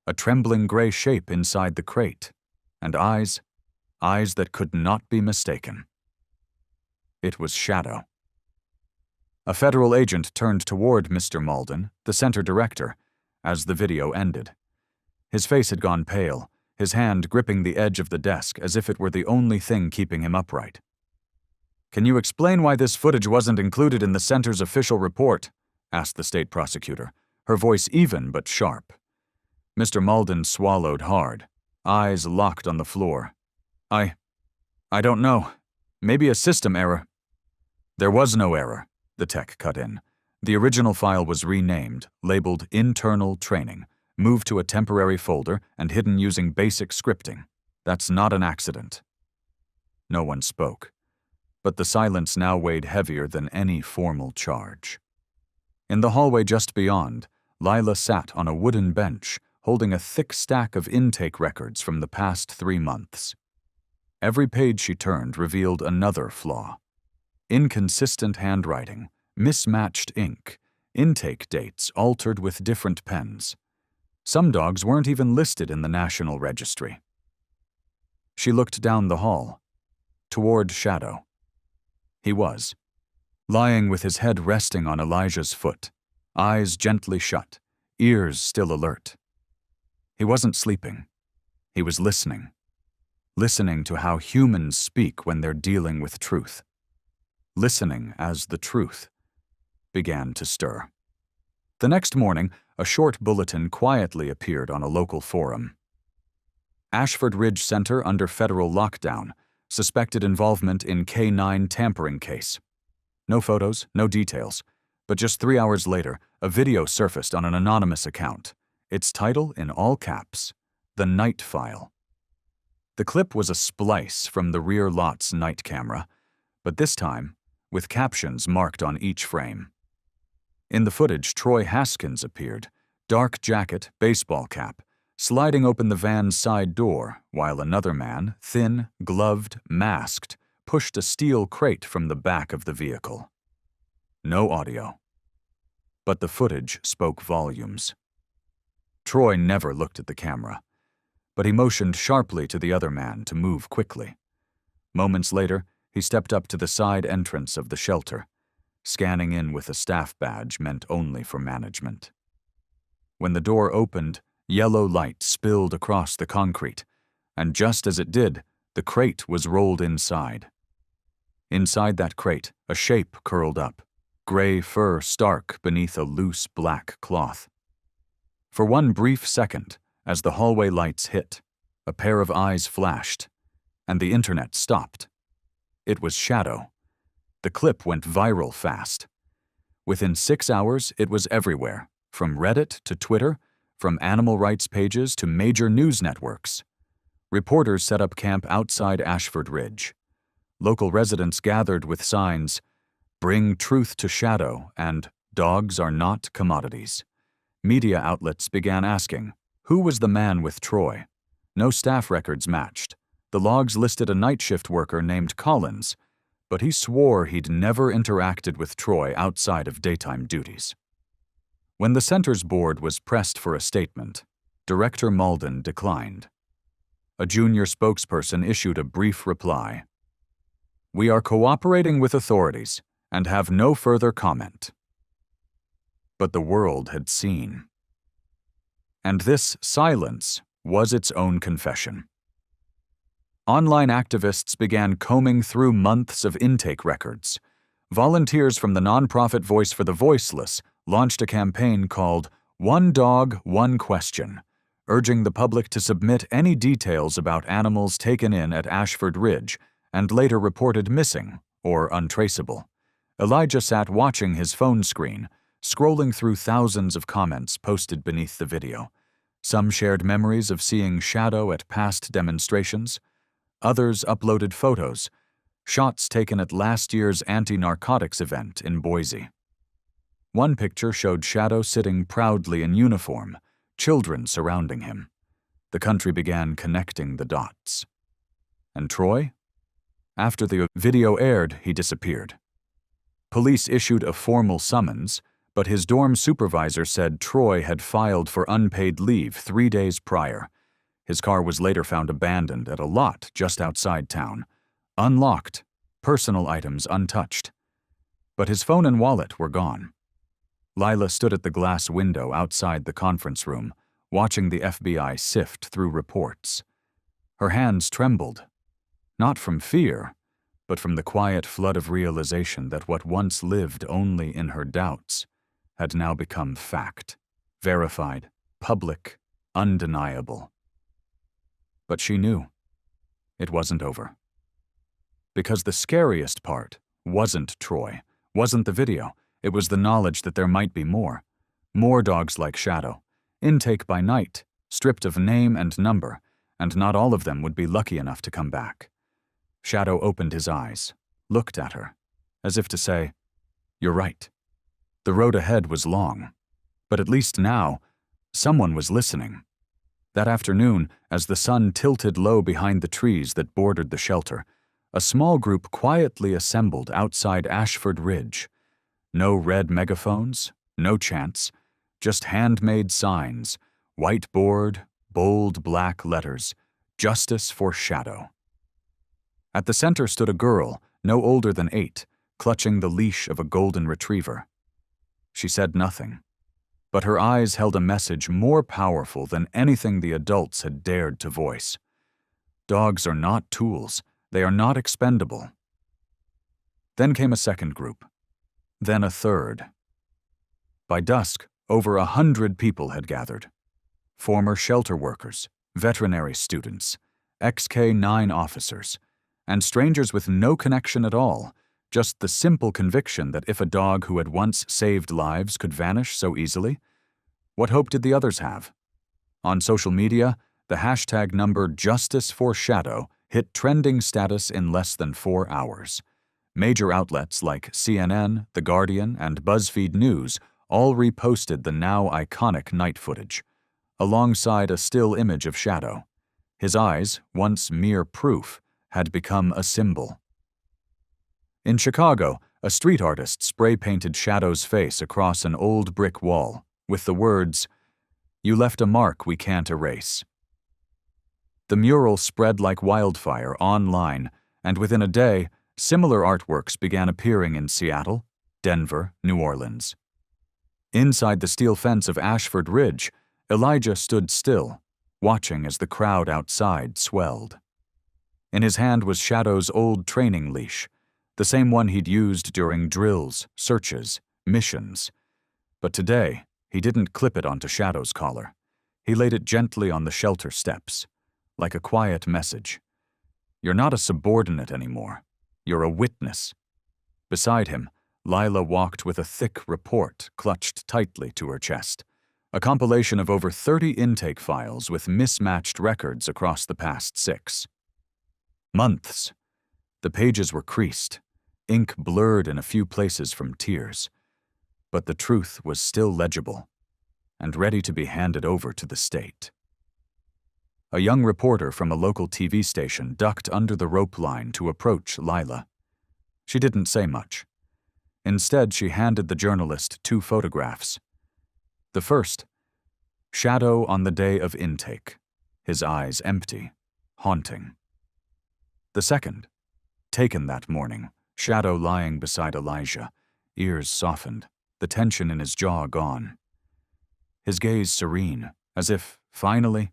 A trembling gray shape inside the crate, and eyes that could not be mistaken. It was Shadow. A federal agent turned toward Mr. Malden, the center director, as the video ended. His face had gone pale, his hand gripping the edge of the desk as if it were the only thing keeping him upright. "Can you explain why this footage wasn't included in the center's official report?" asked the state prosecutor, her voice even but sharp. Mr. Malden swallowed hard, eyes locked on the floor. I don't know. Maybe a system error." There was no error, the tech cut in. The original file was renamed, labeled Internal Training, moved to a temporary folder, and hidden using basic scripting. That's not an accident. No one spoke, but the silence now weighed heavier than any formal charge. In the hallway just beyond, Lila sat on a wooden bench, holding a thick stack of intake records from the past 3 months. Every page she turned revealed another flaw. Inconsistent handwriting, mismatched ink, intake dates altered with different pens. Some dogs weren't even listed in the National Registry. She looked down the hall, toward Shadow. He was, lying with his head resting on Elijah's foot, eyes gently shut, ears still alert. He wasn't sleeping. He was listening. Listening to how humans speak when they're dealing with truth. Listening as the truth began to stir. The next morning, a short bulletin quietly appeared on a local forum. Ashford Ridge Center under federal lockdown. Suspected involvement in K9 tampering case. No photos, no details. But just 3 hours later, a video surfaced on an anonymous account. Its title in all caps, The Night File. The clip was a splice from the rear lot's night camera, but this time, with captions marked on each frame. In the footage, Troy Haskins appeared, dark jacket, baseball cap, sliding open the van's side door, while another man, thin, gloved, masked, pushed a steel crate from the back of the vehicle. No audio. But the footage spoke volumes. Troy never looked at the camera, but he motioned sharply to the other man to move quickly. Moments later, he stepped up to the side entrance of the shelter, scanning in with a staff badge meant only for management. When the door opened, yellow light spilled across the concrete, and just as it did, the crate was rolled inside. Inside that crate, a shape curled up, gray fur stark beneath a loose black cloth. For one brief second, as the hallway lights hit, a pair of eyes flashed, and the internet stopped. It was Shadow. The clip went viral fast. Within 6 hours, it was everywhere, from Reddit to Twitter, from animal rights pages to major news networks. Reporters set up camp outside Ashford Ridge. Local residents gathered with signs, "Bring truth to Shadow," and "Dogs are not commodities." Media outlets began asking, who was the man with Troy? No staff records matched. The logs listed a night shift worker named Collins, but he swore he'd never interacted with Troy outside of daytime duties. When the center's board was pressed for a statement, Director Malden declined. A junior spokesperson issued a brief reply. "We are cooperating with authorities and have no further comment." But the world had seen. And this silence was its own confession. Online activists began combing through months of intake records. Volunteers from the nonprofit Voice for the Voiceless launched a campaign called One Dog, One Question, urging the public to submit any details about animals taken in at Ashford Ridge and later reported missing or untraceable. Elijah sat watching his phone screen, scrolling through thousands of comments posted beneath the video. Some shared memories of seeing Shadow at past demonstrations. Others uploaded photos, shots taken at last year's anti-narcotics event in Boise. One picture showed Shadow sitting proudly in uniform, children surrounding him. The country began connecting the dots. And Troy? After the video aired, he disappeared. Police issued a formal summons, but his dorm supervisor said Troy had filed for unpaid leave 3 days prior. His car was later found abandoned at a lot just outside town, unlocked, personal items untouched. But his phone and wallet were gone. Lila stood at the glass window outside the conference room, watching the FBI sift through reports. Her hands trembled, not from fear, but from the quiet flood of realization that what once lived only in her doubts had now become fact, verified, public, undeniable. But she knew it wasn't over. Because the scariest part wasn't Troy, wasn't the video. It was the knowledge that there might be more. More dogs like Shadow. Intake by night, stripped of name and number, and not all of them would be lucky enough to come back. Shadow opened his eyes, looked at her, as if to say, "You're right." The road ahead was long, but at least now, someone was listening. That afternoon, as the sun tilted low behind the trees that bordered the shelter, a small group quietly assembled outside Ashford Ridge. No red megaphones, no chants, just handmade signs, whiteboard, bold black letters, "Justice for Shadow." At the center stood a girl, no older than 8, clutching the leash of a golden retriever. She said nothing, but her eyes held a message more powerful than anything the adults had dared to voice. Dogs are not tools. They are not expendable. Then came a second group. Then a third. By dusk, over 100 people had gathered. Former shelter workers, veterinary students, ex-K9 officers, and strangers with no connection at all, just the simple conviction that if a dog who had once saved lives could vanish so easily, what hope did the others have? On social media, the hashtag number Justice for Shadow hit trending status in less than 4 hours. Major outlets like CNN, The Guardian, and BuzzFeed News all reposted the now iconic night footage, alongside a still image of Shadow. His eyes, once mere proof, had become a symbol. In Chicago, a street artist spray-painted Shadow's face across an old brick wall, with the words, "You left a mark we can't erase." The mural spread like wildfire online, and within a day, similar artworks began appearing in Seattle, Denver, New Orleans. Inside the steel fence of Ashford Ridge, Elijah stood still, watching as the crowd outside swelled. In his hand was Shadow's old training leash, the same one he'd used during drills, searches, missions. But today, he didn't clip it onto Shadow's collar. He laid it gently on the shelter steps, like a quiet message. "You're not a subordinate anymore. You're a witness." Beside him, Lila walked with a thick report clutched tightly to her chest, a compilation of over 30 intake files with mismatched records across the past 6 months. The pages were creased, ink blurred in a few places from tears, but the truth was still legible and ready to be handed over to the state. A young reporter from a local TV station ducked under the rope line to approach Lila. She didn't say much. Instead, she handed the journalist 2 photographs. The first, Shadow on the day of intake, his eyes empty, haunting. The second, taken that morning, Shadow lying beside Elijah, ears softened, the tension in his jaw gone. His gaze serene, as if, finally,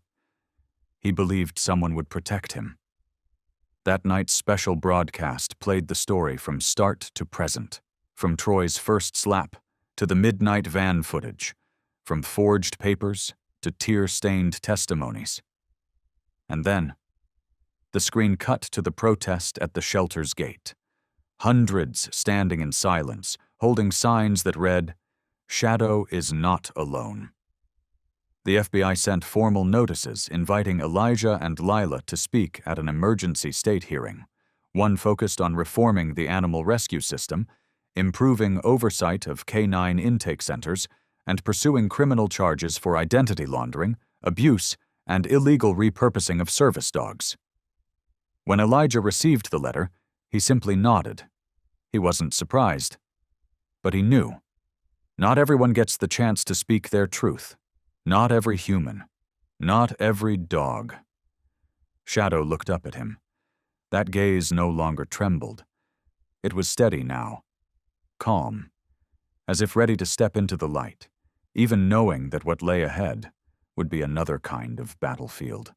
he believed someone would protect him. That night's special broadcast played the story from start to present, from Troy's first slap to the midnight van footage, from forged papers to tear-stained testimonies. And then, the screen cut to the protest at the shelter's gate. Hundreds standing in silence, holding signs that read, "Shadow is not alone." The FBI sent formal notices inviting Elijah and Lila to speak at an emergency state hearing, one focused on reforming the animal rescue system, improving oversight of K9 intake centers, and pursuing criminal charges for identity laundering, abuse, and illegal repurposing of service dogs. When Elijah received the letter, he simply nodded. He wasn't surprised. But he knew. Not everyone gets the chance to speak their truth. Not every human. Not every dog. Shadow looked up at him. That gaze no longer trembled. It was steady now. Calm. As if ready to step into the light, even knowing that what lay ahead would be another kind of battlefield.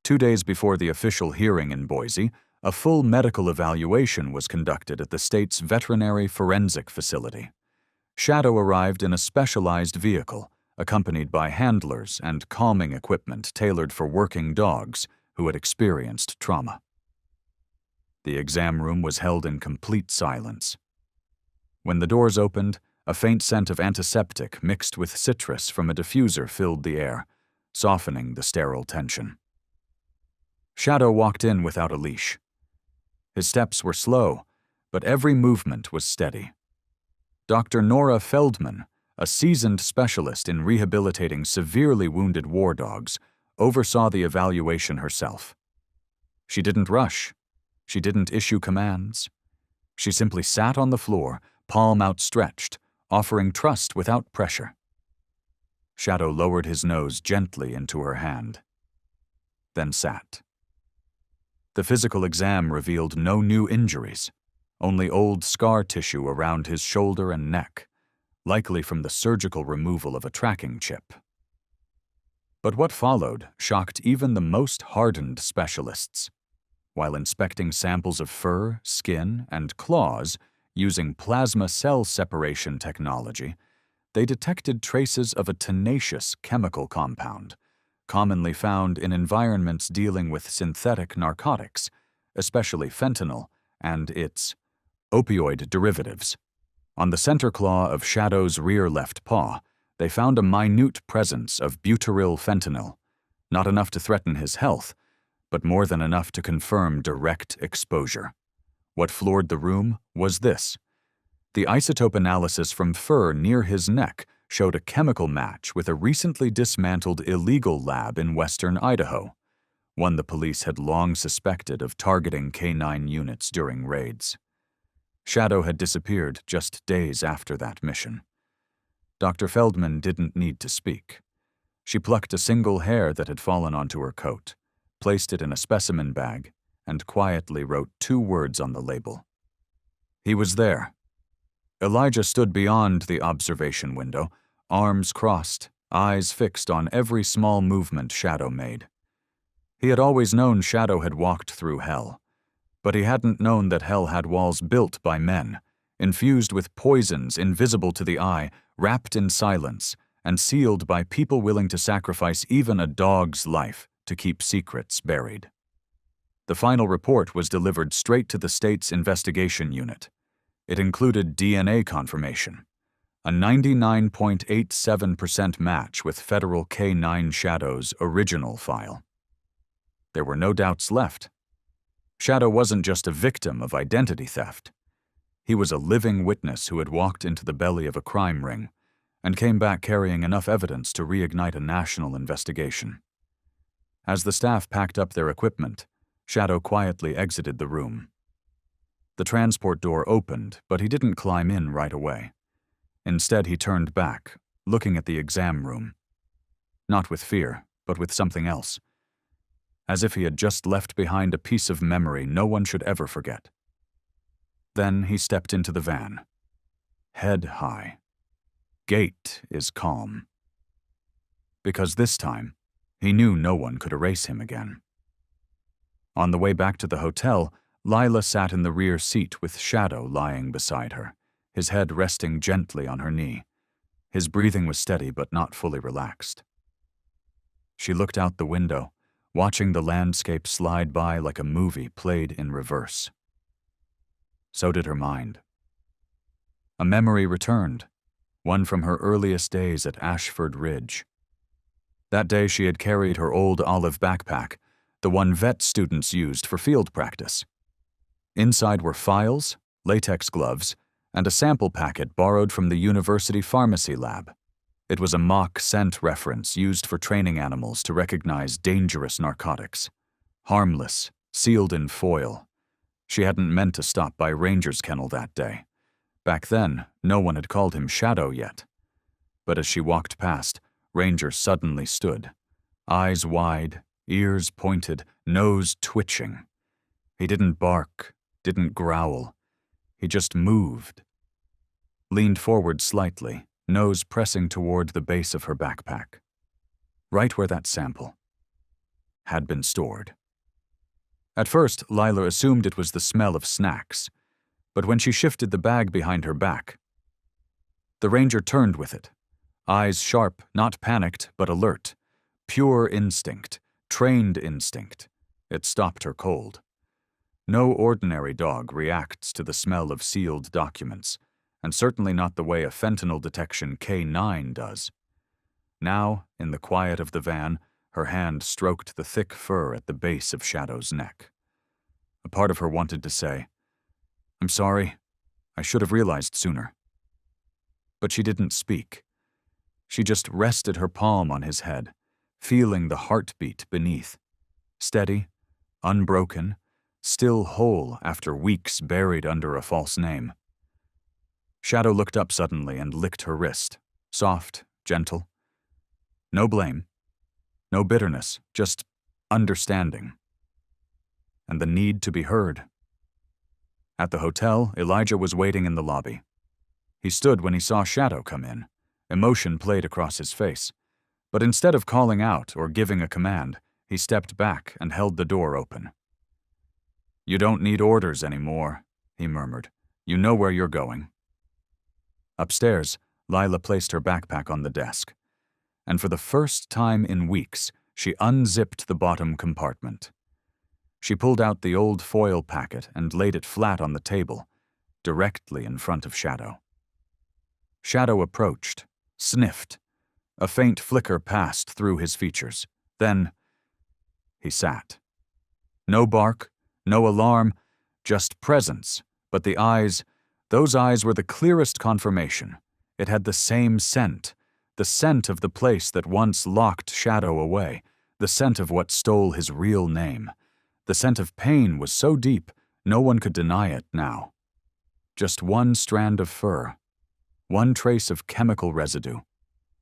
2 days before the official hearing in Boise, a full medical evaluation was conducted at the state's veterinary forensic facility. Shadow arrived in a specialized vehicle, accompanied by handlers and calming equipment tailored for working dogs who had experienced trauma. The exam room was held in complete silence. When the doors opened, a faint scent of antiseptic mixed with citrus from a diffuser filled the air, softening the sterile tension. Shadow walked in without a leash. His steps were slow, but every movement was steady. Dr. Nora Feldman, a seasoned specialist in rehabilitating severely wounded war dogs, oversaw the evaluation herself. She didn't rush. She didn't issue commands. She simply sat on the floor, palm outstretched, offering trust without pressure. Shadow lowered his nose gently into her hand, then sat. The physical exam revealed no new injuries, only old scar tissue around his shoulder and neck, likely from the surgical removal of a tracking chip. But what followed shocked even the most hardened specialists. While inspecting samples of fur, skin, and claws using plasma cell separation technology, they detected traces of a tenacious chemical compound, commonly found in environments dealing with synthetic narcotics, especially fentanyl and its opioid derivatives. On the center claw of Shadow's rear left paw, they found a minute presence of butyryl fentanyl, not enough to threaten his health, but more than enough to confirm direct exposure. What floored the room was this. The isotope analysis from fur near his neck showed a chemical match with a recently dismantled illegal lab in western Idaho, one the police had long suspected of targeting canine units during raids. Shadow had disappeared just days after that mission. Dr. Feldman didn't need to speak. She plucked a single hair that had fallen onto her coat, placed it in a specimen bag, and quietly wrote 2 words on the label. He was there. Elijah stood beyond the observation window, arms crossed, eyes fixed on every small movement Shadow made. He had always known Shadow had walked through hell, but he hadn't known that hell had walls built by men, infused with poisons invisible to the eye, wrapped in silence, and sealed by people willing to sacrifice even a dog's life to keep secrets buried. The final report was delivered straight to the state's investigation unit. It included DNA confirmation, a 99.87% match with federal K9 Shadow's original file. There were no doubts left. Shadow wasn't just a victim of identity theft. He was a living witness who had walked into the belly of a crime ring and came back carrying enough evidence to reignite a national investigation. As the staff packed up their equipment, Shadow quietly exited the room. The transport door opened, but he didn't climb in right away. Instead, he turned back, looking at the exam room. Not with fear, but with something else. As if he had just left behind a piece of memory no one should ever forget. Then he stepped into the van. Head high. Gait is calm. Because this time, he knew no one could erase him again. On the way back to the hotel, Lila sat in the rear seat with Shadow lying beside her, his head resting gently on her knee. His breathing was steady but not fully relaxed. She looked out the window, watching the landscape slide by like a movie played in reverse. So did her mind. A memory returned, one from her earliest days at Ashford Ridge. That day she had carried her old olive backpack, the one vet students used for field practice. Inside were files, latex gloves, and a sample packet borrowed from the university pharmacy lab. It was a mock scent reference used for training animals to recognize dangerous narcotics. Harmless, sealed in foil. She hadn't meant to stop by Ranger's kennel that day. Back then, no one had called him Shadow yet. But as she walked past, Ranger suddenly stood, eyes wide, ears pointed, nose twitching. He didn't bark, didn't growl. He just moved. Leaned forward slightly, nose pressing toward the base of her backpack. Right where that sample had been stored. At first, Lila assumed it was the smell of snacks, but when she shifted the bag behind her back, the Ranger turned with it, eyes sharp, not panicked, but alert. Pure instinct, trained instinct. It stopped her cold. No ordinary dog reacts to the smell of sealed documents, and certainly not the way a fentanyl detection K9 does. Now, in the quiet of the van, her hand stroked the thick fur at the base of Shadow's neck. A part of her wanted to say, "I'm sorry, I should have realized sooner." But she didn't speak. She just rested her palm on his head, feeling the heartbeat beneath. Steady, unbroken, still whole after weeks buried under a false name. Shadow looked up suddenly and licked her wrist, soft, gentle. No blame, no bitterness, just understanding. And the need to be heard. At the hotel, Elijah was waiting in the lobby. He stood when he saw Shadow come in. Emotion played across his face. But instead of calling out or giving a command, he stepped back and held the door open. "You don't need orders anymore," he murmured. "You know where you're going." Upstairs, Lila placed her backpack on the desk. And for the first time in weeks, she unzipped the bottom compartment. She pulled out the old foil packet and laid it flat on the table, directly in front of Shadow. Shadow approached, sniffed. A faint flicker passed through his features. Then, he sat. No bark, no alarm, just presence, but the eyes, those eyes were the clearest confirmation. It had the same scent, the scent of the place that once locked Shadow away, the scent of what stole his real name. The scent of pain was so deep, no one could deny it now. Just one strand of fur, one trace of chemical residue,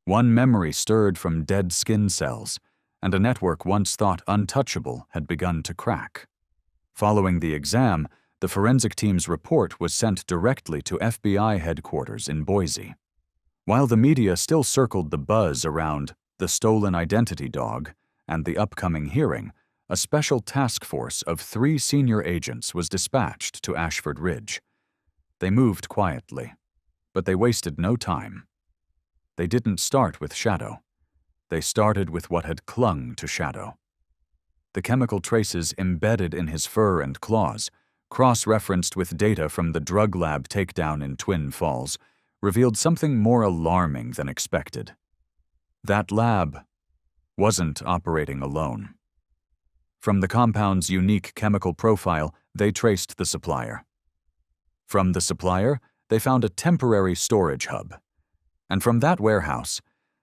one memory stirred from dead skin cells, and a network once thought untouchable had begun to crack. Following the exam, the forensic team's report was sent directly to FBI headquarters in Boise. While the media still circled the buzz around the stolen identity dog and the upcoming hearing, a special task force of 3 senior agents was dispatched to Ashford Ridge. They moved quietly, but they wasted no time. They didn't start with Shadow. They started with what had clung to Shadow. The chemical traces embedded in his fur and claws, cross-referenced with data from the drug lab takedown in Twin Falls, revealed something more alarming than expected. That lab wasn't operating alone. From the compound's unique chemical profile, they traced the supplier. From the supplier, they found a temporary storage hub. And from that warehouse,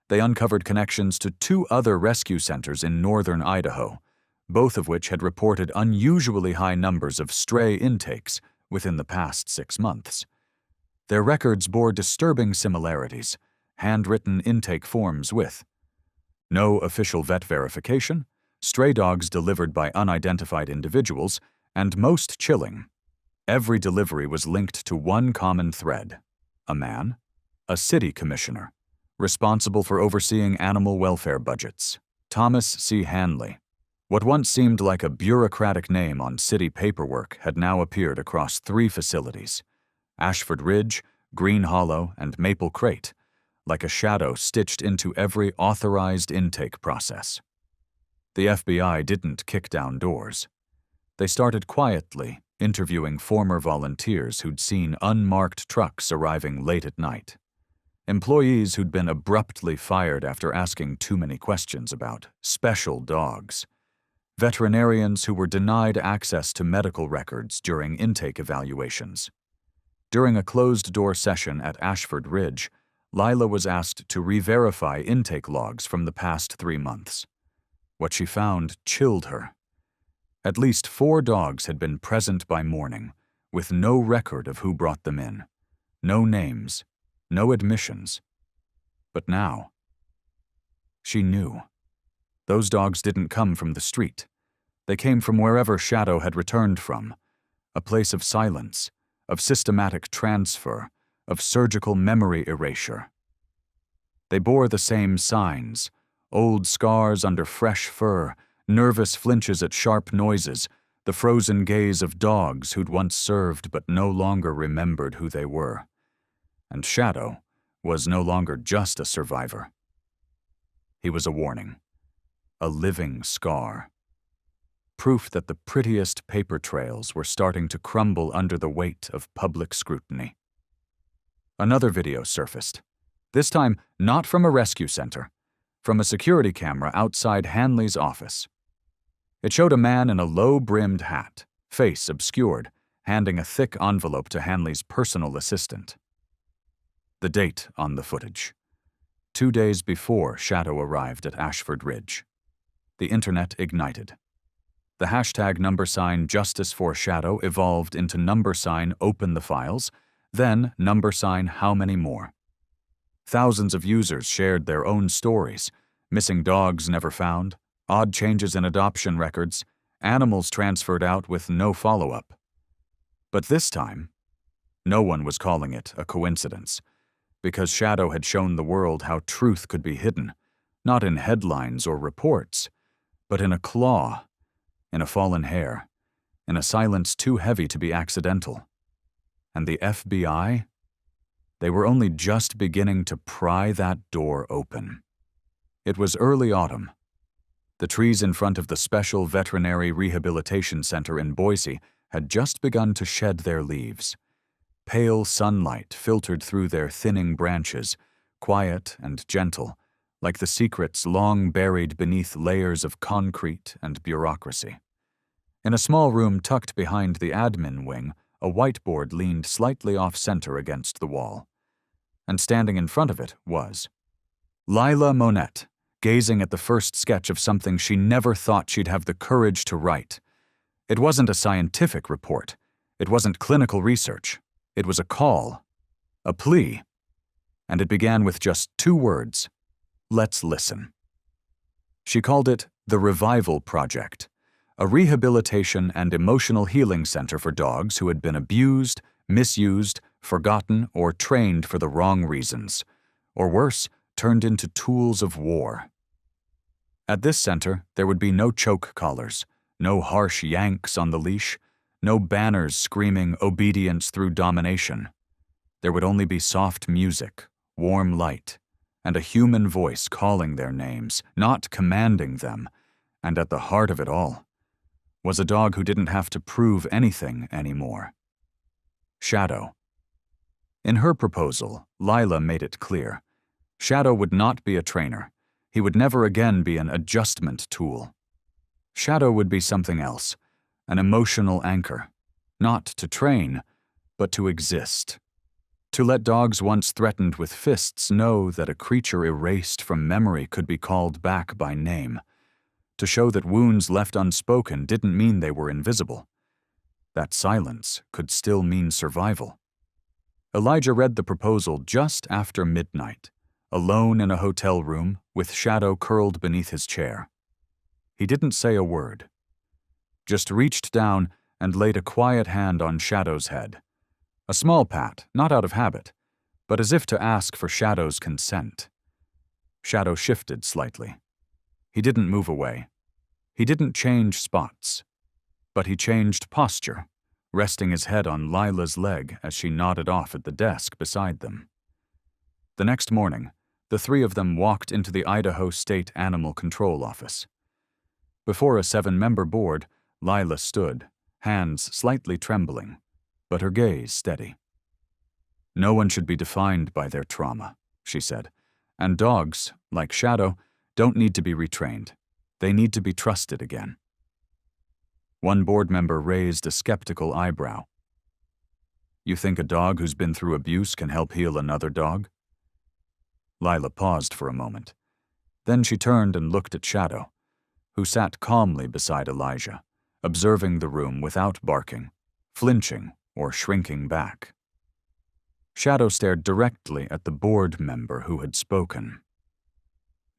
they uncovered connections to 2 other rescue centers in northern Idaho, both of which had reported unusually high numbers of stray intakes within the past 6 months. Their records bore disturbing similarities, handwritten intake forms with no official vet verification, stray dogs delivered by unidentified individuals, and most chilling, every delivery was linked to one common thread: a man, a city commissioner, responsible for overseeing animal welfare budgets, Thomas C. Hanley. What once seemed like a bureaucratic name on city paperwork had now appeared across 3 facilities: Ashford Ridge, Green Hollow, and Maple Crate, like a shadow stitched into every authorized intake process. The FBI didn't kick down doors. They started quietly, interviewing former volunteers who'd seen unmarked trucks arriving late at night, employees who'd been abruptly fired after asking too many questions about special dogs, veterinarians who were denied access to medical records during intake evaluations. During a closed-door session at Ashford Ridge, Lila was asked to re-verify intake logs from the past 3 months. What she found chilled her. At least 4 dogs had been present by morning, with no record of who brought them in, no names, no admissions. But now, she knew. Those dogs didn't come from the street. They came from wherever Shadow had returned from, a place of silence, of systematic transfer, of surgical memory erasure. They bore the same signs: old scars under fresh fur, nervous flinches at sharp noises, the frozen gaze of dogs who'd once served but no longer remembered who they were. And Shadow was no longer just a survivor. He was a warning, a living scar. proof that the prettiest paper trails were starting to crumble under the weight of public scrutiny. Another video surfaced, this time not from a rescue center, from a security camera outside Hanley's office. It showed a man in a low-brimmed hat, face obscured, handing a thick envelope to Hanley's personal assistant. The date on the footage: 2 days before Shadow arrived at Ashford Ridge. The internet ignited. The hashtag #Justice for Shadow evolved into #Open the Files, then #How Many More. Thousands of users shared their own stories: missing dogs never found, odd changes in adoption records, animals transferred out with no follow-up. But this time, no one was calling it a coincidence, because Shadow had shown the world how truth could be hidden, not in headlines or reports, but in a claw, in a fallen hair, in a silence too heavy to be accidental. And the FBI? They were only just beginning to pry that door open. It was early autumn. The trees in front of the Special Veterinary Rehabilitation Center in Boise had just begun to shed their leaves. Pale sunlight filtered through their thinning branches, quiet and gentle, like the secrets long buried beneath layers of concrete and bureaucracy. In a small room tucked behind the admin wing, a whiteboard leaned slightly off-center against the wall. And standing in front of it was Lila Monette, gazing at the first sketch of something she never thought she'd have the courage to write. It wasn't a scientific report. It wasn't clinical research. It was a call, a plea. And it began with just 2 words: let's listen. She called it the Revival Project, a rehabilitation and emotional healing center for dogs who had been abused, misused, forgotten, or trained for the wrong reasons, or worse, turned into tools of war. At this center, there would be no choke collars, no harsh yanks on the leash, no banners screaming obedience through domination. There would only be soft music, warm light, and a human voice calling their names, not commanding them. And at the heart of it all was a dog who didn't have to prove anything anymore. Shadow. In her proposal, Lila made it clear: Shadow would not be a trainer. He would never again be an adjustment tool. Shadow would be something else, an emotional anchor, not to train, but to exist. To let dogs once threatened with fists know that a creature erased from memory could be called back by name. To show that wounds left unspoken didn't mean they were invisible. That silence could still mean survival. Elijah read the proposal just after midnight, alone in a hotel room with Shadow curled beneath his chair. He didn't say a word, just reached down and laid a quiet hand on Shadow's head. A small pat, not out of habit, but as if to ask for Shadow's consent. Shadow shifted slightly. He didn't move away. He didn't change spots, but he changed posture, resting his head on Lila's leg as she nodded off at the desk beside them. The next morning, the 3 of them walked into the Idaho State Animal Control Office. Before a 7-member board, Lila stood, hands slightly trembling, but her gaze steady. No one should be defined by their trauma, she said, and dogs, like Shadow, don't need to be retrained. They need to be trusted again. One board member raised a skeptical eyebrow. You think a dog who's been through abuse can help heal another dog? Lila paused for a moment. Then she turned and looked at Shadow, who sat calmly beside Elijah, observing the room without barking, flinching, or shrinking back. Shadow stared directly at the board member who had spoken.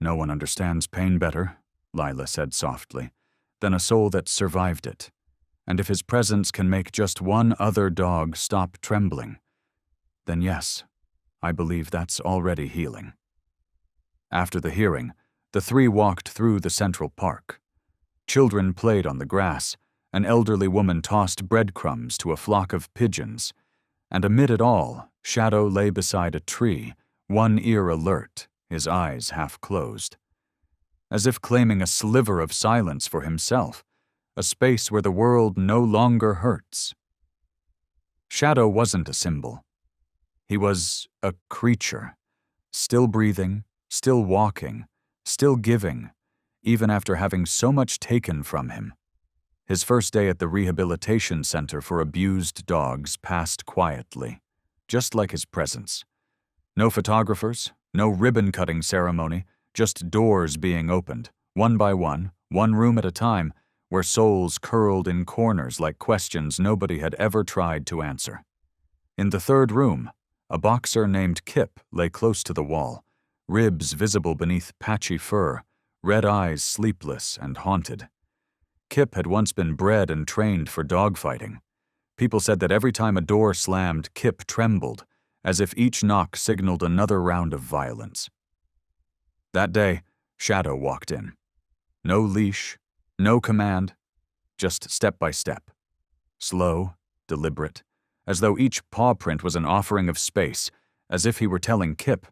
No one understands pain better, Lila said softly, than a soul that survived it. And if his presence can make just one other dog stop trembling, then yes, I believe that's already healing. After the hearing, the 3 walked through the Central Park. Children played on the grass, an elderly woman tossed breadcrumbs to a flock of pigeons, and amid it all, Shadow lay beside a tree, one ear alert, his eyes half closed. As if claiming a sliver of silence for himself, a space where the world no longer hurts. Shadow wasn't a symbol. He was a creature, still breathing, still walking, still giving, even after having so much taken from him. His first day at the rehabilitation center for abused dogs passed quietly, just like his presence. No photographers, no ribbon-cutting ceremony, just doors being opened, one by one room at a time, where souls curled in corners like questions nobody had ever tried to answer. In the third room, a boxer named Kip lay close to the wall, ribs visible beneath patchy fur, red eyes sleepless and haunted. Kip had once been bred and trained for dogfighting. People said that every time a door slammed, Kip trembled, as if each knock signaled another round of violence. That day, Shadow walked in. No leash, no command, just step by step. Slow, deliberate, as though each paw print was an offering of space, as if he were telling Kip,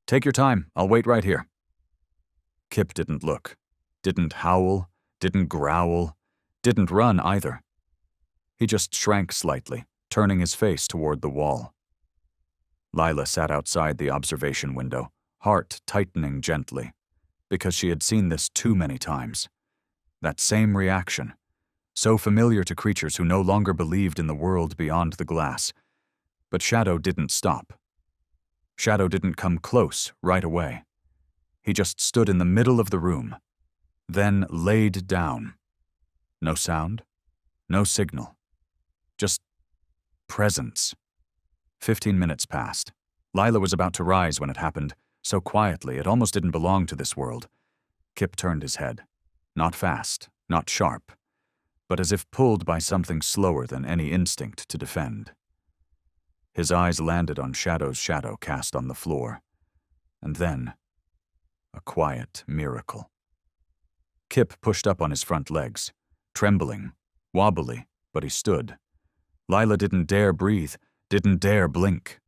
"Take your time, I'll wait right here." Kip didn't look, didn't howl, didn't growl, didn't run either. He just shrank slightly, turning his face toward the wall. Lila sat outside the observation window, heart tightening gently, because she had seen this too many times. That same reaction, so familiar to creatures who no longer believed in the world beyond the glass. But Shadow didn't stop. Shadow didn't come close right away. He just stood in the middle of the room, then laid down. No sound, no signal, just presence. 15 minutes passed. Lila was about to rise when it happened, so quietly it almost didn't belong to this world. Kip turned his head. Not fast, not sharp, but as if pulled by something slower than any instinct to defend. His eyes landed on Shadow's shadow cast on the floor, and then a quiet miracle. Kip pushed up on his front legs, trembling, wobbly, but he stood. Lila didn't dare breathe, didn't dare blink.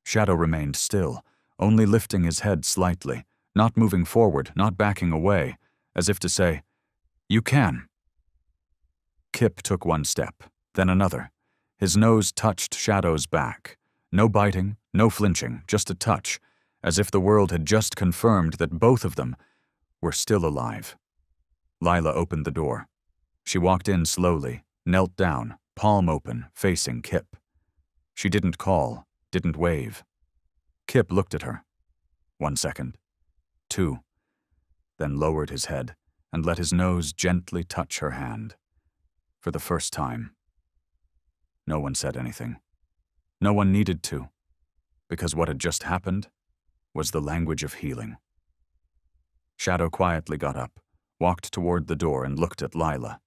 Shadow remained still, only lifting his head slightly, not moving forward, not backing away, as if to say, "You can." Kip took one step, then another. His nose touched Shadow's back. No biting, no flinching, just a touch, as if the world had just confirmed that both of them were still alive. Lila opened the door. She walked in slowly, knelt down, palm open, facing Kip. She didn't call, didn't wave. Kip looked at her. 1 second. 2. Then lowered his head and let his nose gently touch her hand. For the first time. No one said anything. No one needed to, because what had just happened was the language of healing. Shadow quietly got up, walked toward the door and looked at Lila.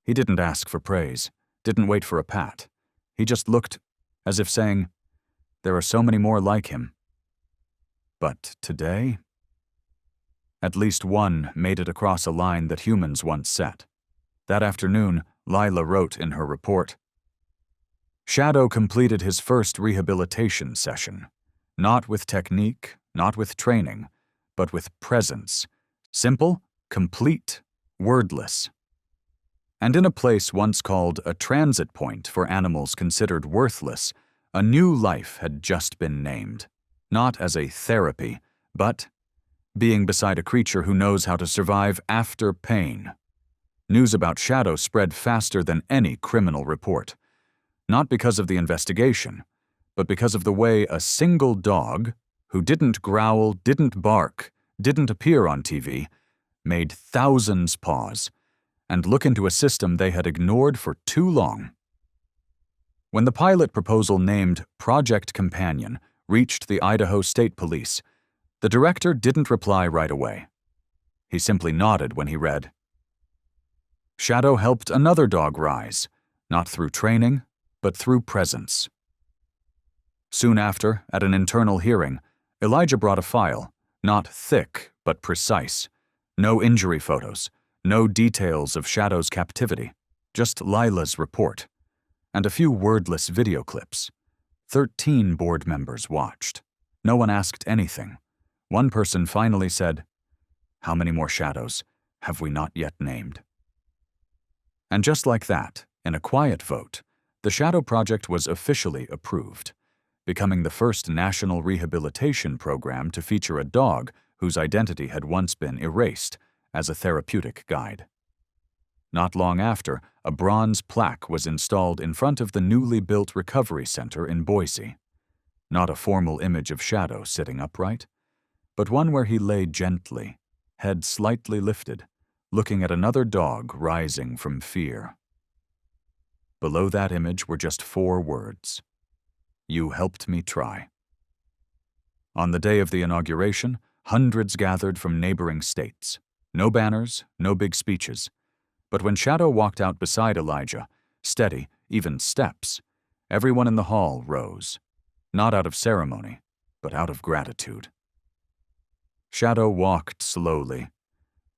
He didn't ask for praise, didn't wait for a pat. He just looked as if saying, "There are so many more like him." But today, at least one made it across a line that humans once set. That afternoon, Lila wrote in her report, "Shadow completed his first rehabilitation session, not with technique, not with training, but with presence. Simple, complete, wordless. And in a place once called a transit point for animals considered worthless, a new life had just been named, not as a therapy, but being beside a creature who knows how to survive after pain." News about Shadow spread faster than any criminal report. Not because of the investigation, but because of the way a single dog, who didn't growl, didn't bark, didn't appear on TV, made thousands pause and look into a system they had ignored for too long. When the pilot proposal named Project Companion reached the Idaho State Police, the director didn't reply right away. He simply nodded when he read, "Shadow helped another dog rise, not through training, but through presence." Soon after, at an internal hearing, Elijah brought a file, not thick but precise. No injury photos, no details of Shadow's captivity, just Lila's report, and a few wordless video clips. 13 board members watched. No one asked anything. One person finally said, "How many more Shadows have we not yet named?" And just like that, in a quiet vote, the Shadow Project was officially approved, becoming the first national rehabilitation program to feature a dog whose identity had once been erased as a therapeutic guide. Not long after, a bronze plaque was installed in front of the newly built recovery center in Boise. Not a formal image of Shadow sitting upright, but one where he lay gently, head slightly lifted, looking at another dog rising from fear. Below that image were just 4 words: "You helped me try." On the day of the inauguration, hundreds gathered from neighboring states. No banners, no big speeches. But when Shadow walked out beside Elijah, steady, even steps, everyone in the hall rose, not out of ceremony, but out of gratitude. Shadow walked slowly,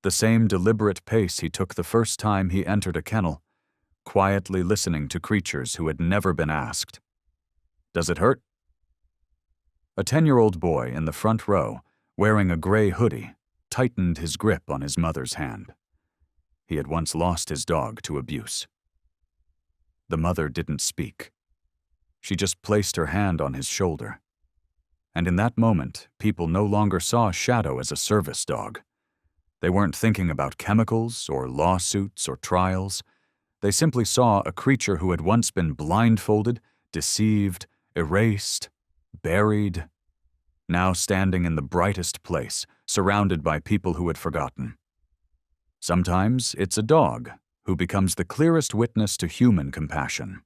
the same deliberate pace he took the first time he entered a kennel, quietly listening to creatures who had never been asked, "Does it hurt?" A 10-year-old boy in the front row, wearing a gray hoodie, tightened his grip on his mother's hand. He had once lost his dog to abuse. The mother didn't speak. She just placed her hand on his shoulder. And in that moment, people no longer saw Shadow as a service dog. They weren't thinking about chemicals or lawsuits or trials. They simply saw a creature who had once been blindfolded, deceived, erased, buried, now standing in the brightest place, surrounded by people who had forgotten. Sometimes it's a dog who becomes the clearest witness to human compassion.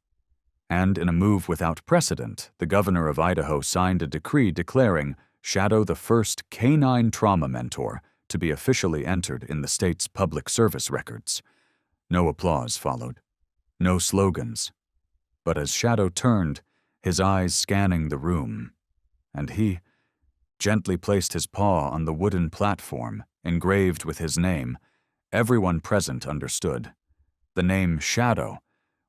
And in a move without precedent, the governor of Idaho signed a decree declaring Shadow the first canine trauma mentor to be officially entered in the state's public service records. No applause followed, no slogans. But as Shadow turned, his eyes scanning the room, and he gently placed his paw on the wooden platform engraved with his name, everyone present understood. The name Shadow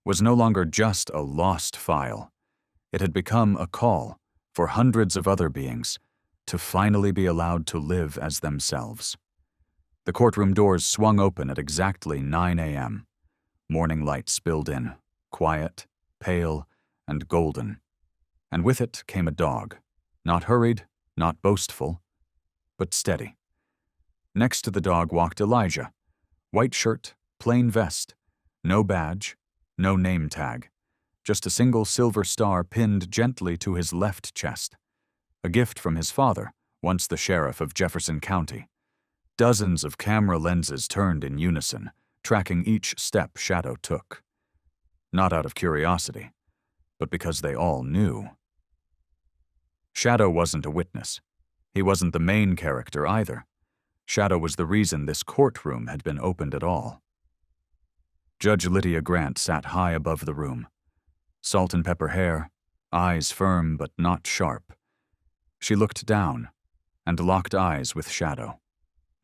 was no longer just a lost file. It had become a call for hundreds of other beings to finally be allowed to live as themselves. The courtroom doors swung open at exactly 9 a.m. Morning light spilled in, quiet, pale, and golden. And with it came a dog, not hurried, not boastful, but steady. Next to the dog walked Elijah, white shirt, plain vest, no badge, no name tag, just a single silver star pinned gently to his left chest, a gift from his father, once the sheriff of Jefferson County. Dozens of camera lenses turned in unison, tracking each step Shadow took. Not out of curiosity, but because they all knew. Shadow wasn't a witness. He wasn't the main character either. Shadow was the reason this courtroom had been opened at all. Judge Lydia Grant sat high above the room. Salt and pepper hair, eyes firm but not sharp. She looked down and locked eyes with Shadow.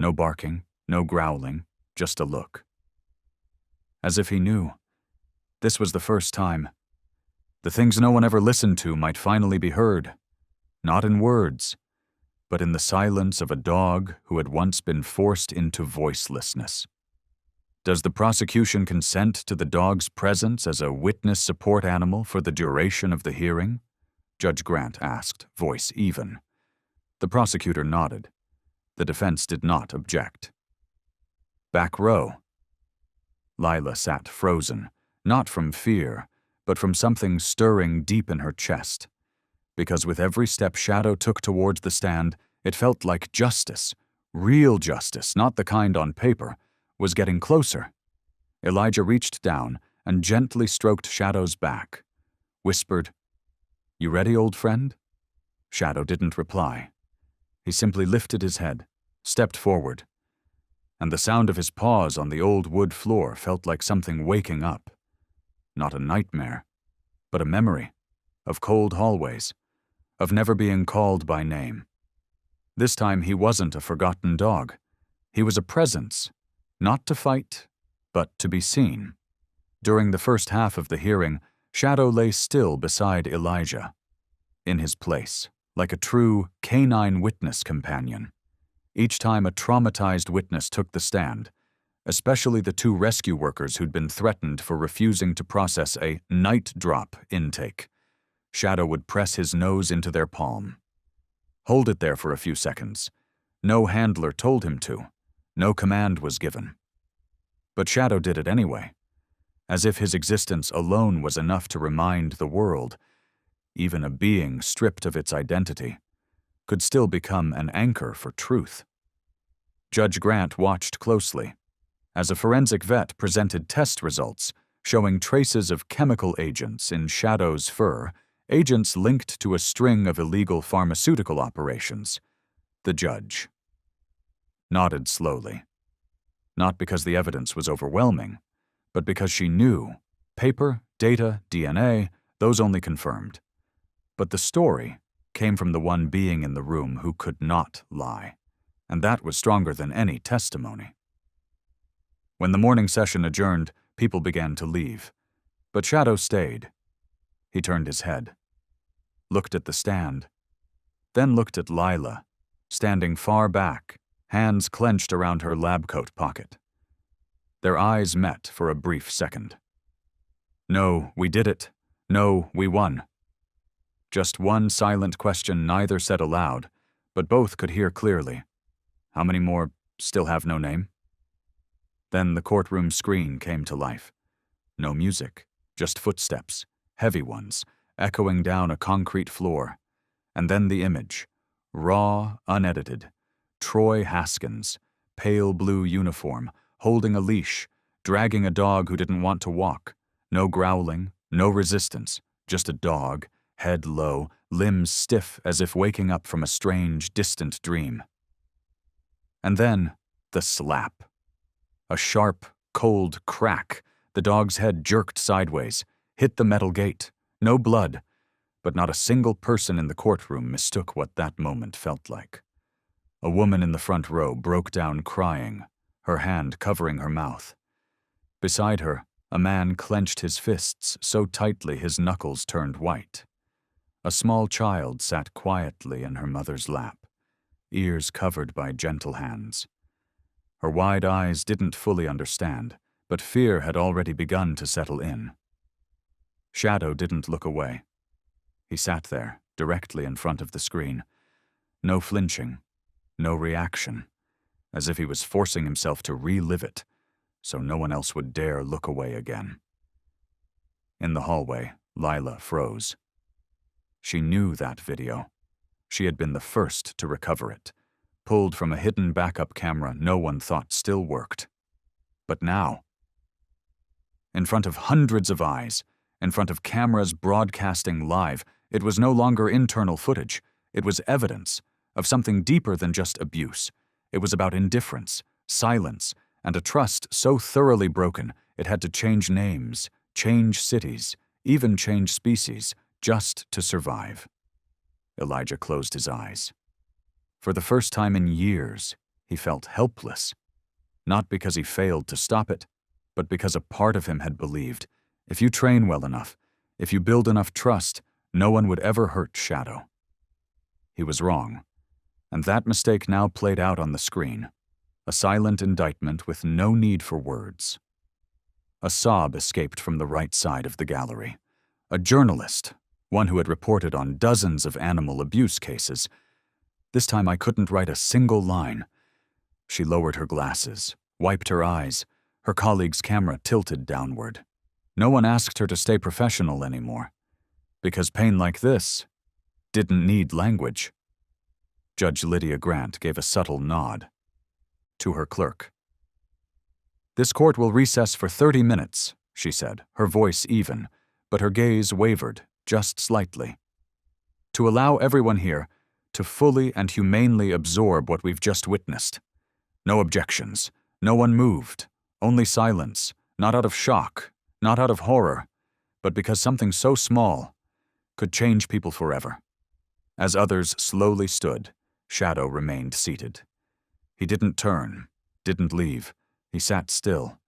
No barking, no growling, just a look. As if he knew. This was the first time. The things no one ever listened to might finally be heard. Not in words, but in the silence of a dog who had once been forced into voicelessness. Does the prosecution consent to the dog's presence as a witness support animal for the duration of the hearing? Judge Grant asked, voice even. The prosecutor nodded. The defense did not object. Back row. Lila sat frozen, not from fear, but from something stirring deep in her chest. Because with every step Shadow took towards the stand, it felt like justice, real justice, not the kind on paper, was getting closer. Elijah reached down and gently stroked Shadow's back, whispered, "You ready, old friend?" Shadow didn't reply. He simply lifted his head, stepped forward, and the sound of his paws on the old wood floor felt like something waking up. Not a nightmare, but a memory of cold hallways, of never being called by name. This time he wasn't a forgotten dog. He was a presence, not to fight, but to be seen. During the first half of the hearing, Shadow lay still beside Elijah, in his place, like a true canine witness companion. Each time a traumatized witness took the stand, especially the 2 rescue workers who'd been threatened for refusing to process a night drop intake. Shadow would press his nose into their palm. Hold it there for a few seconds. No handler told him to. No command was given. But Shadow did it anyway, as if his existence alone was enough to remind the world, even a being stripped of its identity, could still become an anchor for truth. Judge Grant watched closely as a forensic vet presented test results showing traces of chemical agents in Shadow's fur, agents linked to a string of illegal pharmaceutical operations. The judge nodded slowly, not because the evidence was overwhelming, but because she knew paper, data, DNA, those only confirmed. But the story came from the one being in the room who could not lie, and that was stronger than any testimony. When the morning session adjourned, people began to leave, but Shadow stayed. He turned his head, looked at the stand, then looked at Lila, standing far back, hands clenched around her lab coat pocket. Their eyes met for a brief second. "No, we did it. No, we won." Just one silent question neither said aloud, but both could hear clearly. "How many more still have no name?" Then the courtroom screen came to life. No music, just footsteps, heavy ones, echoing down a concrete floor. And then the image, raw, unedited. Troy Haskins, pale blue uniform, holding a leash, dragging a dog who didn't want to walk. No growling, no resistance, just a dog, head low, limbs stiff as if waking up from a strange, distant dream. And then, the slap. A sharp, cold crack. The dog's head jerked sideways, hit the metal gate. No blood, but not a single person in the courtroom mistook what that moment felt like. A woman in the front row broke down crying, her hand covering her mouth. Beside her, a man clenched his fists so tightly his knuckles turned white. A small child sat quietly in her mother's lap, ears covered by gentle hands. Her wide eyes didn't fully understand, but fear had already begun to settle in. Shadow didn't look away. He sat there, directly in front of the screen. No flinching, no reaction, as if he was forcing himself to relive it, so no one else would dare look away again. In the hallway, Lila froze. She knew that video. She had been the first to recover it, pulled from a hidden backup camera no one thought still worked. But now, in front of hundreds of eyes, in front of cameras broadcasting live, it was no longer internal footage. It was evidence of something deeper than just abuse. It was about indifference, silence, and a trust so thoroughly broken it had to change names, change cities, even change species, just to survive. Elijah closed his eyes. For the first time in years, he felt helpless. Not because he failed to stop it, but because a part of him had believed, if you train well enough, if you build enough trust, no one would ever hurt Shadow. He was wrong, and that mistake now played out on the screen, a silent indictment with no need for words. A sob escaped from the right side of the gallery. A journalist, one who had reported on dozens of animal abuse cases. This time I couldn't write a single line. She lowered her glasses, wiped her eyes, her colleague's camera tilted downward. No one asked her to stay professional anymore, because pain like this didn't need language. Judge Lydia Grant gave a subtle nod to her clerk. "This court will recess for 30 minutes, she said, her voice even, but her gaze wavered just slightly. "To allow everyone here to fully and humanely absorb what we've just witnessed. No objections, no one moved, only silence, not out of shock, not out of horror, but because something so small could change people forever." As others slowly stood, Shadow remained seated. He didn't turn, didn't leave. He sat still,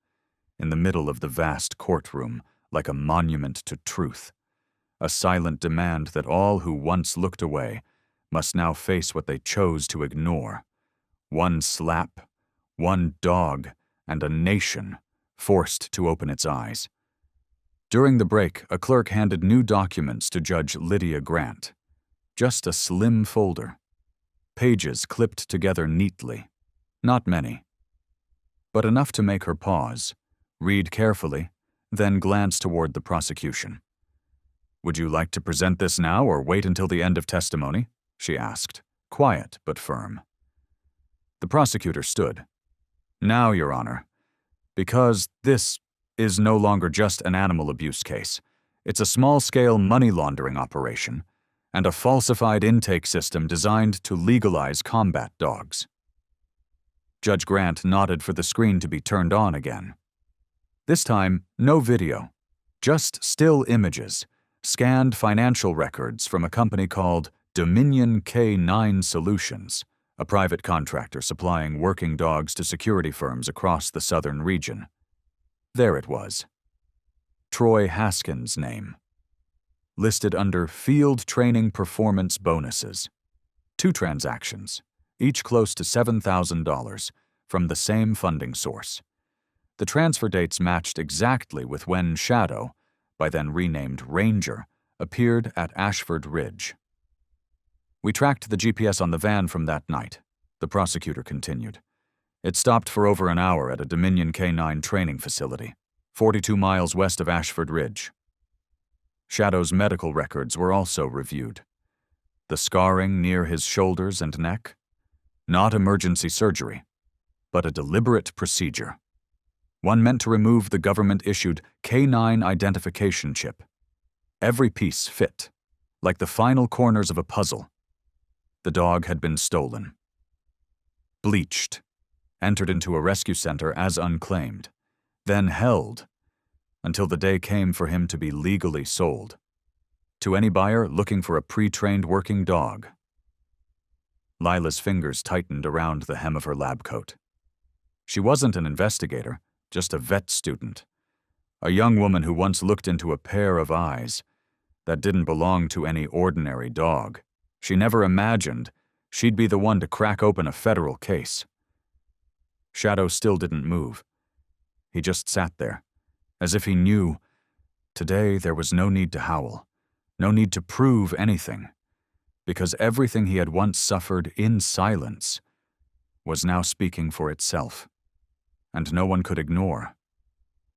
in the middle of the vast courtroom, like a monument to truth, a silent demand that all who once looked away must now face what they chose to ignore. One slap, one dog, and a nation forced to open its eyes. During the break, a clerk handed new documents to Judge Lydia Grant. Just a slim folder. Pages clipped together neatly. Not many. But enough to make her pause, read carefully, then glance toward the prosecution. "Would you like to present this now or wait until the end of testimony?" she asked, quiet but firm. The prosecutor stood. "Now, Your Honor, because this is no longer just an animal abuse case. It's a small-scale money laundering operation and a falsified intake system designed to legalize combat dogs." Judge Grant nodded for the screen to be turned on again. This time, no video, just still images, scanned financial records from a company called Dominion K9 Solutions, a private contractor supplying working dogs to security firms across the southern region. There it was. Troy Haskins' name. Listed under Field Training Performance Bonuses. 2 transactions, each close to $7,000, from the same funding source. The transfer dates matched exactly with when Shadow, by then renamed Ranger, appeared at Ashford Ridge. "We tracked the GPS on the van from that night," the prosecutor continued. "It stopped for over an hour at a Dominion K9 training facility, 42 miles west of Ashford Ridge." Shadow's medical records were also reviewed. The scarring near his shoulders and neck? Not emergency surgery, but a deliberate procedure. One meant to remove the government-issued K9 identification chip. Every piece fit, like the final corners of a puzzle. The dog had been stolen. Bleached, entered into a rescue center as unclaimed, then held until the day came for him to be legally sold to any buyer looking for a pre-trained working dog. Lila's fingers tightened around the hem of her lab coat. She wasn't an investigator, just a vet student, a young woman who once looked into a pair of eyes that didn't belong to any ordinary dog. She never imagined she'd be the one to crack open a federal case. Shadow still didn't move. He just sat there, as if he knew today there was no need to howl, no need to prove anything, because everything he had once suffered in silence was now speaking for itself, and no one could ignore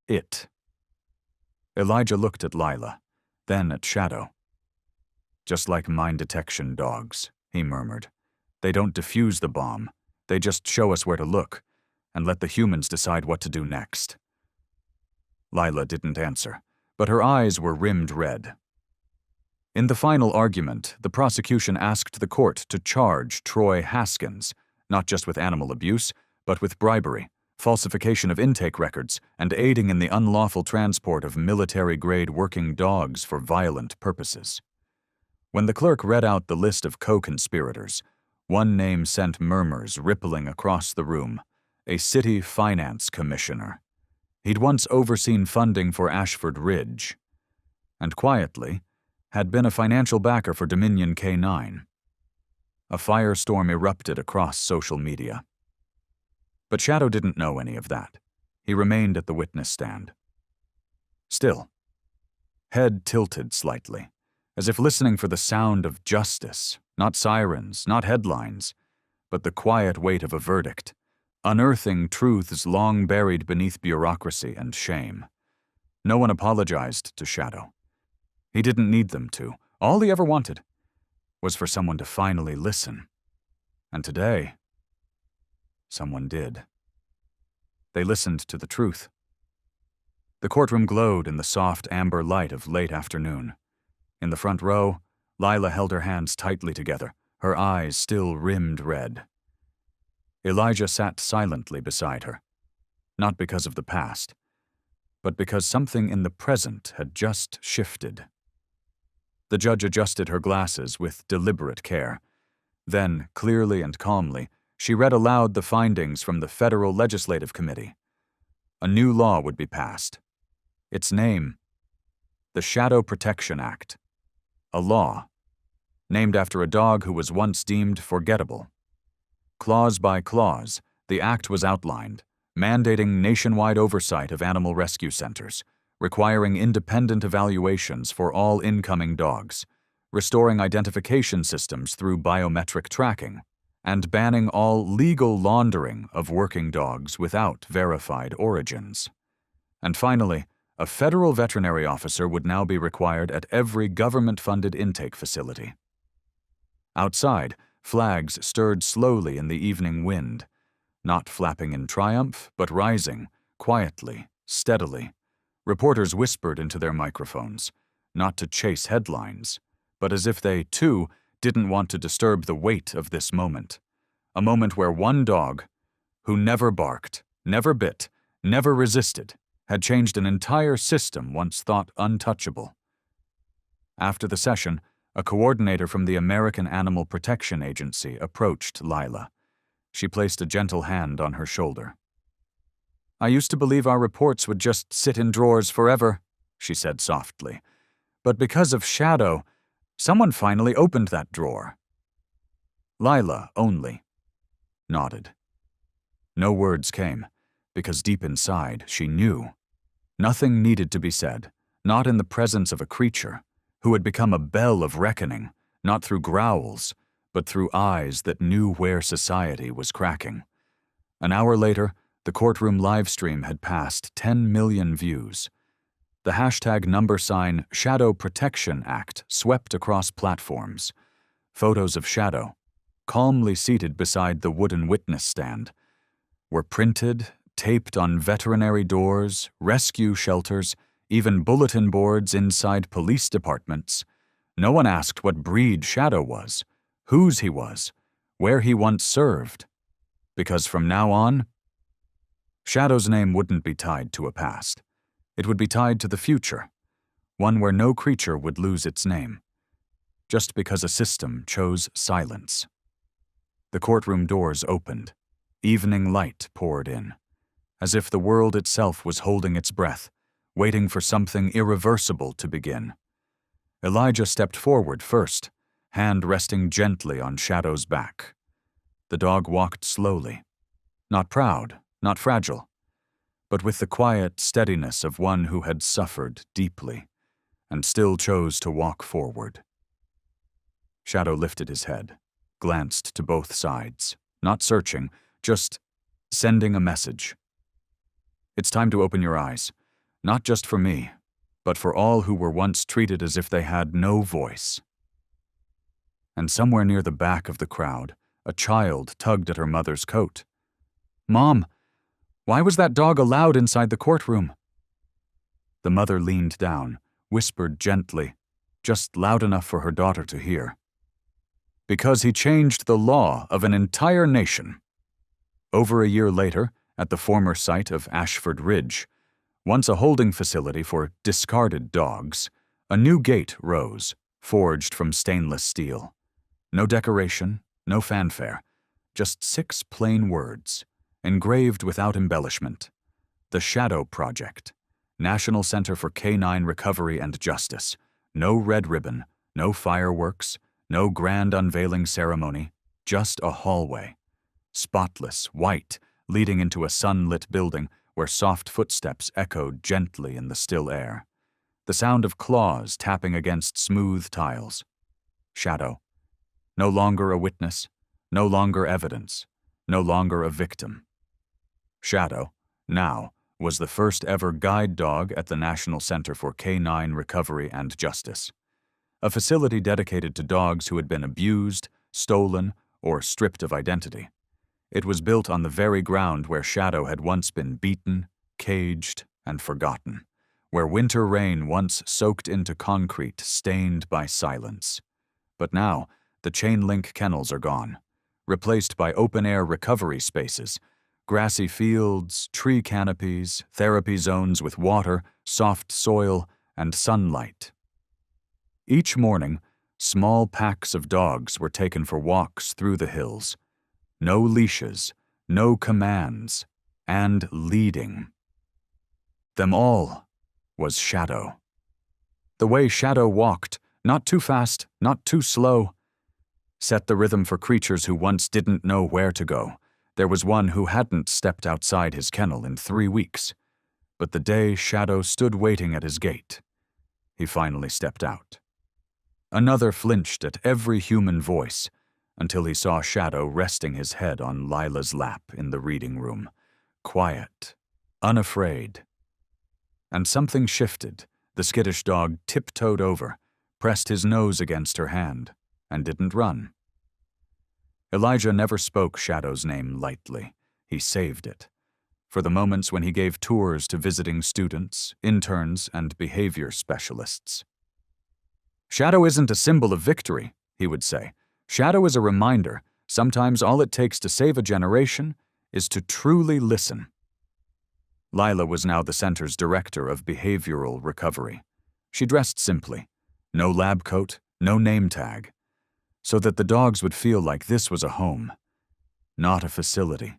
it. Elijah looked at Lila, then at Shadow. "Just like mine detection dogs," he murmured. "They don't defuse the bomb, they just show us where to look, and let the humans decide what to do next." Lila didn't answer, but her eyes were rimmed red. In the final argument, the prosecution asked the court to charge Troy Haskins, not just with animal abuse, but with bribery, falsification of intake records, and aiding in the unlawful transport of military-grade working dogs for violent purposes. When the clerk read out the list of co-conspirators, one name sent murmurs rippling across the room: a city finance commissioner. He'd once overseen funding for Ashford Ridge, and quietly had been a financial backer for Dominion K9. A firestorm erupted across social media. But Shadow didn't know any of that. He remained at the witness stand. Still, head tilted slightly, as if listening for the sound of justice, not sirens, not headlines, but the quiet weight of a verdict, unearthing truths long buried beneath bureaucracy and shame. No one apologized to Shadow. He didn't need them to. All he ever wanted was for someone to finally listen. And today, someone did. They listened to the truth. The courtroom glowed in the soft amber light of late afternoon. In the front row, Lila held her hands tightly together, her eyes still rimmed red. Elijah sat silently beside her, not because of the past, but because something in the present had just shifted. The judge adjusted her glasses with deliberate care. Then, clearly and calmly, she read aloud the findings from the Federal Legislative Committee. A new law would be passed. Its name, the Shadow Protection Act. A law named after a dog who was once deemed forgettable. Clause by clause, the act was outlined, mandating nationwide oversight of animal rescue centers, requiring independent evaluations for all incoming dogs, restoring identification systems through biometric tracking, and banning all legal laundering of working dogs without verified origins. And finally, a federal veterinary officer would now be required at every government-funded intake facility. Outside, flags stirred slowly in the evening wind, not flapping in triumph, but rising, quietly, steadily. Reporters whispered into their microphones, not to chase headlines, but as if they, too, didn't want to disturb the weight of this moment. A moment where one dog, who never barked, never bit, never resisted, had changed an entire system once thought untouchable. After the session, a coordinator from the American Animal Protection Agency approached Lila. She placed a gentle hand on her shoulder. "I used to believe our reports would just sit in drawers forever," she said softly. "But because of Shadow, someone finally opened that drawer." Lila only nodded. No words came, because deep inside she knew. Nothing needed to be said, not in the presence of a creature who had become a bell of reckoning, not through growls, but through eyes that knew where society was cracking. An hour later, the courtroom livestream had passed 10 million views. The hashtag # Shadow Protection Act swept across platforms. Photos of Shadow, calmly seated beside the wooden witness stand, were printed, taped on veterinary doors, rescue shelters, even bulletin boards inside police departments. No one asked what breed Shadow was, whose he was, where he once served. Because from now on, Shadow's name wouldn't be tied to a past. It would be tied to the future, one where no creature would lose its name, just because a system chose silence. The courtroom doors opened. Evening light poured in, as if the world itself was holding its breath, waiting for something irreversible to begin. Elijah stepped forward first, hand resting gently on Shadow's back. The dog walked slowly, not proud, not fragile, but with the quiet steadiness of one who had suffered deeply and still chose to walk forward. Shadow lifted his head, glanced to both sides, not searching, just sending a message. "It's time to open your eyes, not just for me, but for all who were once treated as if they had no voice." And somewhere near the back of the crowd, a child tugged at her mother's coat. "Mom, why was that dog allowed inside the courtroom?" The mother leaned down, whispered gently, just loud enough for her daughter to hear. "Because he changed the law of an entire nation." Over a year later, at the former site of Ashford Ridge, once a holding facility for discarded dogs, a new gate rose, forged from stainless steel. No decoration, no fanfare, just 6 plain words, engraved without embellishment. The Shadow Project, National Center for Canine Recovery and Justice. No red ribbon, no fireworks, no grand unveiling ceremony, just a hallway. Spotless, white, leading into a sunlit building where soft footsteps echoed gently in the still air. The sound of claws tapping against smooth tiles. Shadow. No longer a witness, no longer evidence, no longer a victim. Shadow, now, was the first ever guide dog at the National Center for Canine Recovery and Justice, a facility dedicated to dogs who had been abused, stolen, or stripped of identity. It was built on the very ground where Shadow had once been beaten, caged, and forgotten, where winter rain once soaked into concrete stained by silence. But now, the chain-link kennels are gone, replaced by open-air recovery spaces, grassy fields, tree canopies, therapy zones with water, soft soil, and sunlight. Each morning, small packs of dogs were taken for walks through the hills. No leashes, no commands, and leading. Them all was Shadow. The way Shadow walked, not too fast, not too slow, set the rhythm for creatures who once didn't know where to go. There was one who hadn't stepped outside his kennel in 3 weeks, but the day Shadow stood waiting at his gate, he finally stepped out. Another flinched at every human voice until he saw Shadow resting his head on Lila's lap in the reading room, quiet, unafraid. And something shifted. The skittish dog tiptoed over, pressed his nose against her hand, and didn't run. Elijah never spoke Shadow's name lightly. He saved it for the moments when he gave tours to visiting students, interns, and behavior specialists. Shadow isn't a symbol of victory, he would say. Shadow is a reminder. Sometimes all it takes to save a generation is to truly listen. Lila was now the center's director of behavioral recovery. She dressed simply, no lab coat, no name tag, so that the dogs would feel like this was a home, not a facility.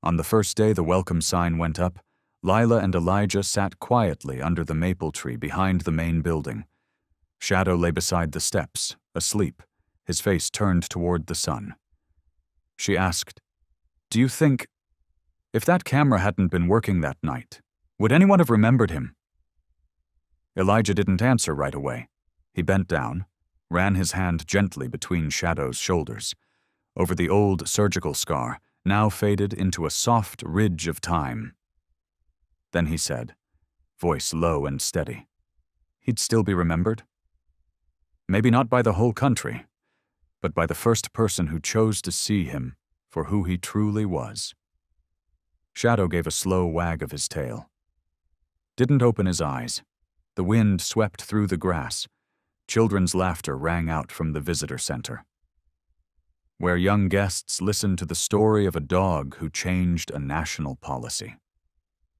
On the first day the welcome sign went up, Lila and Elijah sat quietly under the maple tree behind the main building. Shadow lay beside the steps, asleep, his face turned toward the sun. She asked, "Do you think, if that camera hadn't been working that night, would anyone have remembered him?" Elijah didn't answer right away. He bent down, ran his hand gently between Shadow's shoulders, over the old surgical scar, now faded into a soft ridge of time. Then he said, voice low and steady, he'd still be remembered. Maybe not by the whole country, but by the first person who chose to see him for who he truly was. Shadow gave a slow wag of his tail. Didn't open his eyes. The wind swept through the grass. Children's laughter rang out from the visitor center, where young guests listened to the story of a dog who changed a national policy.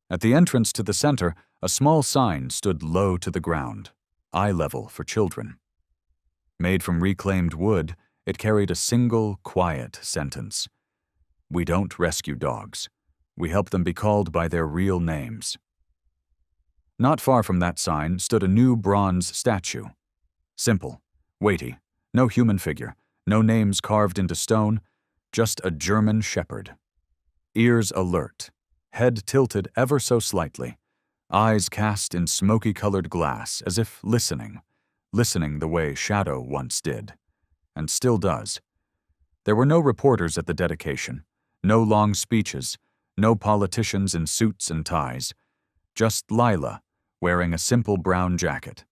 At the entrance to the center, a small sign stood low to the ground, eye level for children. Made from reclaimed wood, it carried a single, quiet sentence. "We don't rescue dogs. We help them be called by their real names." Not far from that sign stood a new bronze statue. Simple, weighty, no human figure, no names carved into stone, just a German shepherd. Ears alert, head tilted ever so slightly, eyes cast in smoky-colored glass as if listening the way Shadow once did, and still does. There were no reporters at the dedication, no long speeches, no politicians in suits and ties, just Lila, wearing a simple brown jacket,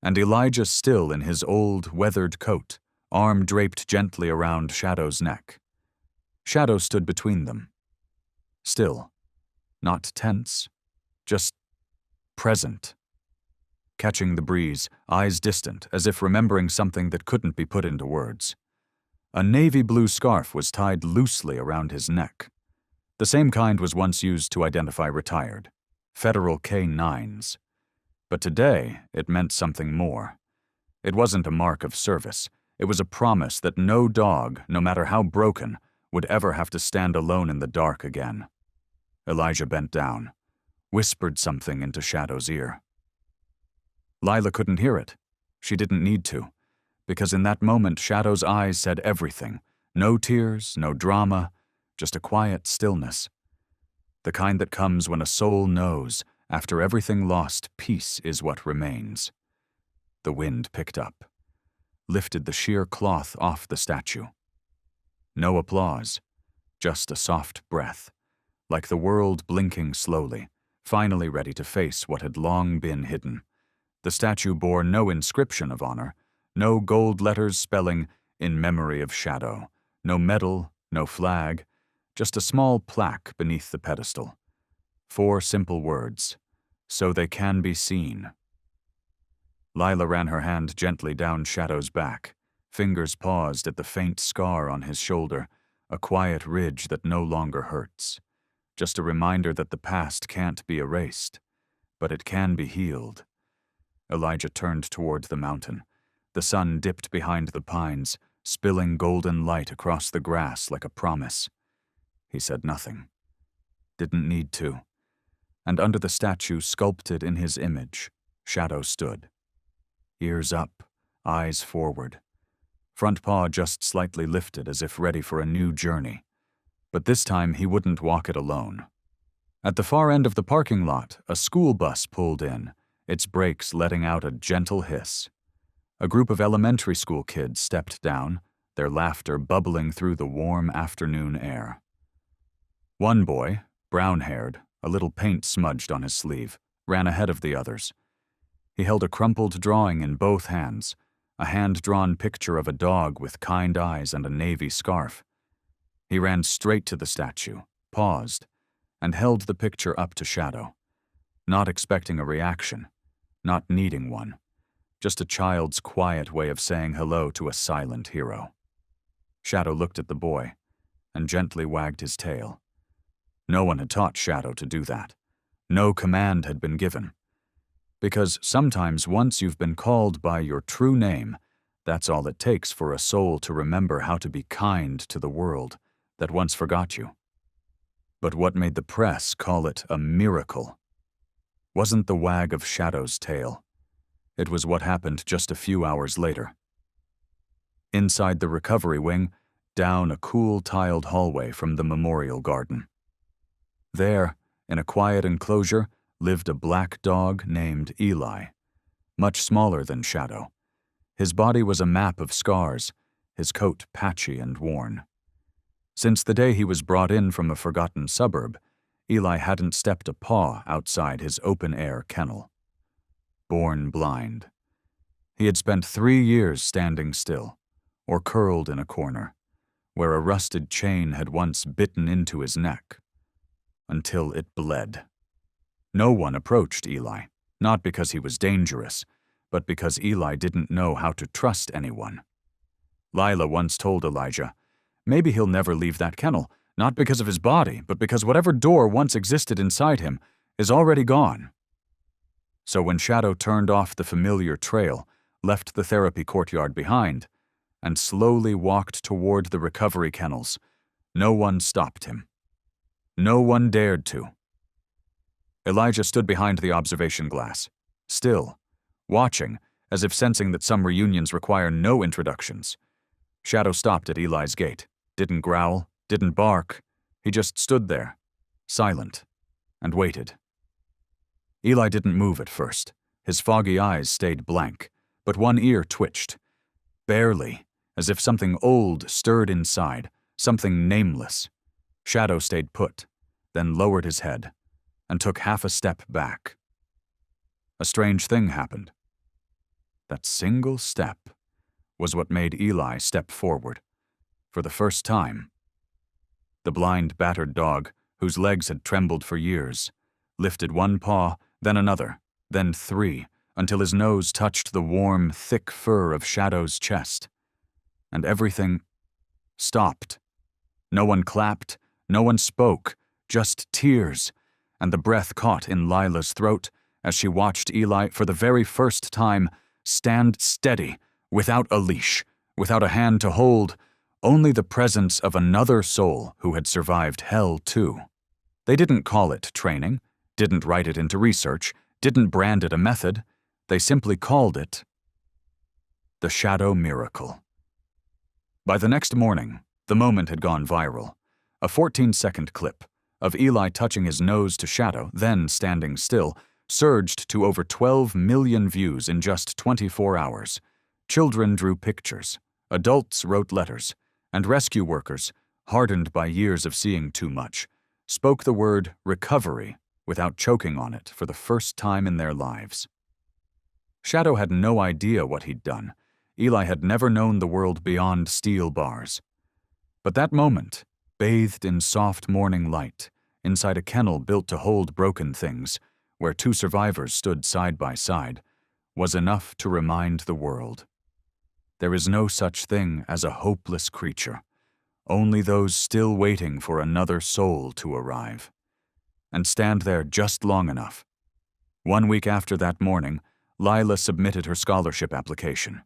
and Elijah still in his old, weathered coat, arm draped gently around Shadow's neck. Shadow stood between them. Still, not tense, just present. Catching the breeze, eyes distant, as if remembering something that couldn't be put into words. A navy blue scarf was tied loosely around his neck. The same kind was once used to identify retired, federal K-9s. But today, it meant something more. It wasn't a mark of service. It was a promise that no dog, no matter how broken, would ever have to stand alone in the dark again. Elijah bent down, whispered something into Shadow's ear. Lila couldn't hear it. She didn't need to, because in that moment Shadow's eyes said everything. No tears, no drama, just a quiet stillness. The kind that comes when a soul knows, after everything lost, peace is what remains. The wind picked up, lifted the sheer cloth off the statue. No applause, just a soft breath, like the world blinking slowly, finally ready to face what had long been hidden. The statue bore no inscription of honor, no gold letters spelling, "In memory of Shadow," no medal, no flag, just a small plaque beneath the pedestal. 4 simple words, "So they can be seen." Lila ran her hand gently down Shadow's back. Fingers paused at the faint scar on his shoulder, a quiet ridge that no longer hurts. Just a reminder that the past can't be erased, but it can be healed. Elijah turned toward the mountain. The sun dipped behind the pines, spilling golden light across the grass like a promise. He said nothing. Didn't need to. And under the statue sculpted in his image, Shadow stood. Ears up, eyes forward. Front paw just slightly lifted as if ready for a new journey. But this time he wouldn't walk it alone. At the far end of the parking lot, a school bus pulled in, its brakes letting out a gentle hiss. A group of elementary school kids stepped down, their laughter bubbling through the warm afternoon air. One boy, brown-haired, a little paint smudged on his sleeve, ran ahead of the others. He held a crumpled drawing in both hands, a hand-drawn picture of a dog with kind eyes and a navy scarf. He ran straight to the statue, paused, and held the picture up to Shadow, not expecting a reaction, not needing one, just a child's quiet way of saying hello to a silent hero. Shadow looked at the boy and gently wagged his tail. No one had taught Shadow to do that. No command had been given. Because sometimes once you've been called by your true name, that's all it takes for a soul to remember how to be kind to the world that once forgot you. But what made the press call it a miracle wasn't the wag of Shadow's tail. It was what happened just a few hours later. Inside the recovery wing, down a cool tiled hallway from the memorial garden. There, in a quiet enclosure, lived a black dog named Eli, much smaller than Shadow. His body was a map of scars, his coat patchy and worn. Since the day he was brought in from a forgotten suburb, Eli hadn't stepped a paw outside his open-air kennel. Born blind. He had spent 3 years standing still, or curled in a corner, where a rusted chain had once bitten into his neck, until it bled. No one approached Eli, not because he was dangerous, but because Eli didn't know how to trust anyone. Lila once told Elijah, maybe he'll never leave that kennel, not because of his body, but because whatever door once existed inside him is already gone. So when Shadow turned off the familiar trail, left the therapy courtyard behind, and slowly walked toward the recovery kennels, no one stopped him. No one dared to. Elijah stood behind the observation glass, still, watching, as if sensing that some reunions require no introductions. Shadow stopped at Eli's gate, didn't growl, didn't bark. He just stood there, silent, and waited. Eli didn't move at first. His foggy eyes stayed blank, but one ear twitched. Barely, as if something old stirred inside, something nameless. Shadow stayed put, then lowered his head, and took half a step back. A strange thing happened. That single step was what made Eli step forward, for the first time. The blind, battered dog, whose legs had trembled for years, lifted one paw, then another, then 3, until his nose touched the warm, thick fur of Shadow's chest. And everything stopped. No one clapped, no one spoke, just tears, and the breath caught in Lila's throat as she watched Eli, for the very first time, stand steady, without a leash, without a hand to hold, only the presence of another soul who had survived hell too. They didn't call it training, didn't write it into research, didn't brand it a method. They simply called it the Shadow Miracle. By the next morning, the moment had gone viral. A 14-second clip of Eli touching his nose to Shadow, then standing still, surged to over 12 million views in just 24 hours. Children drew pictures, adults wrote letters, and rescue workers, hardened by years of seeing too much, spoke the word recovery without choking on it for the first time in their lives. Shadow had no idea what he'd done. Eli had never known the world beyond steel bars. But that moment, bathed in soft morning light, inside a kennel built to hold broken things, where 2 survivors stood side by side, was enough to remind the world. There is no such thing as a hopeless creature, only those still waiting for another soul to arrive. And stand there just long enough. 1 week after that morning, Lila submitted her scholarship application,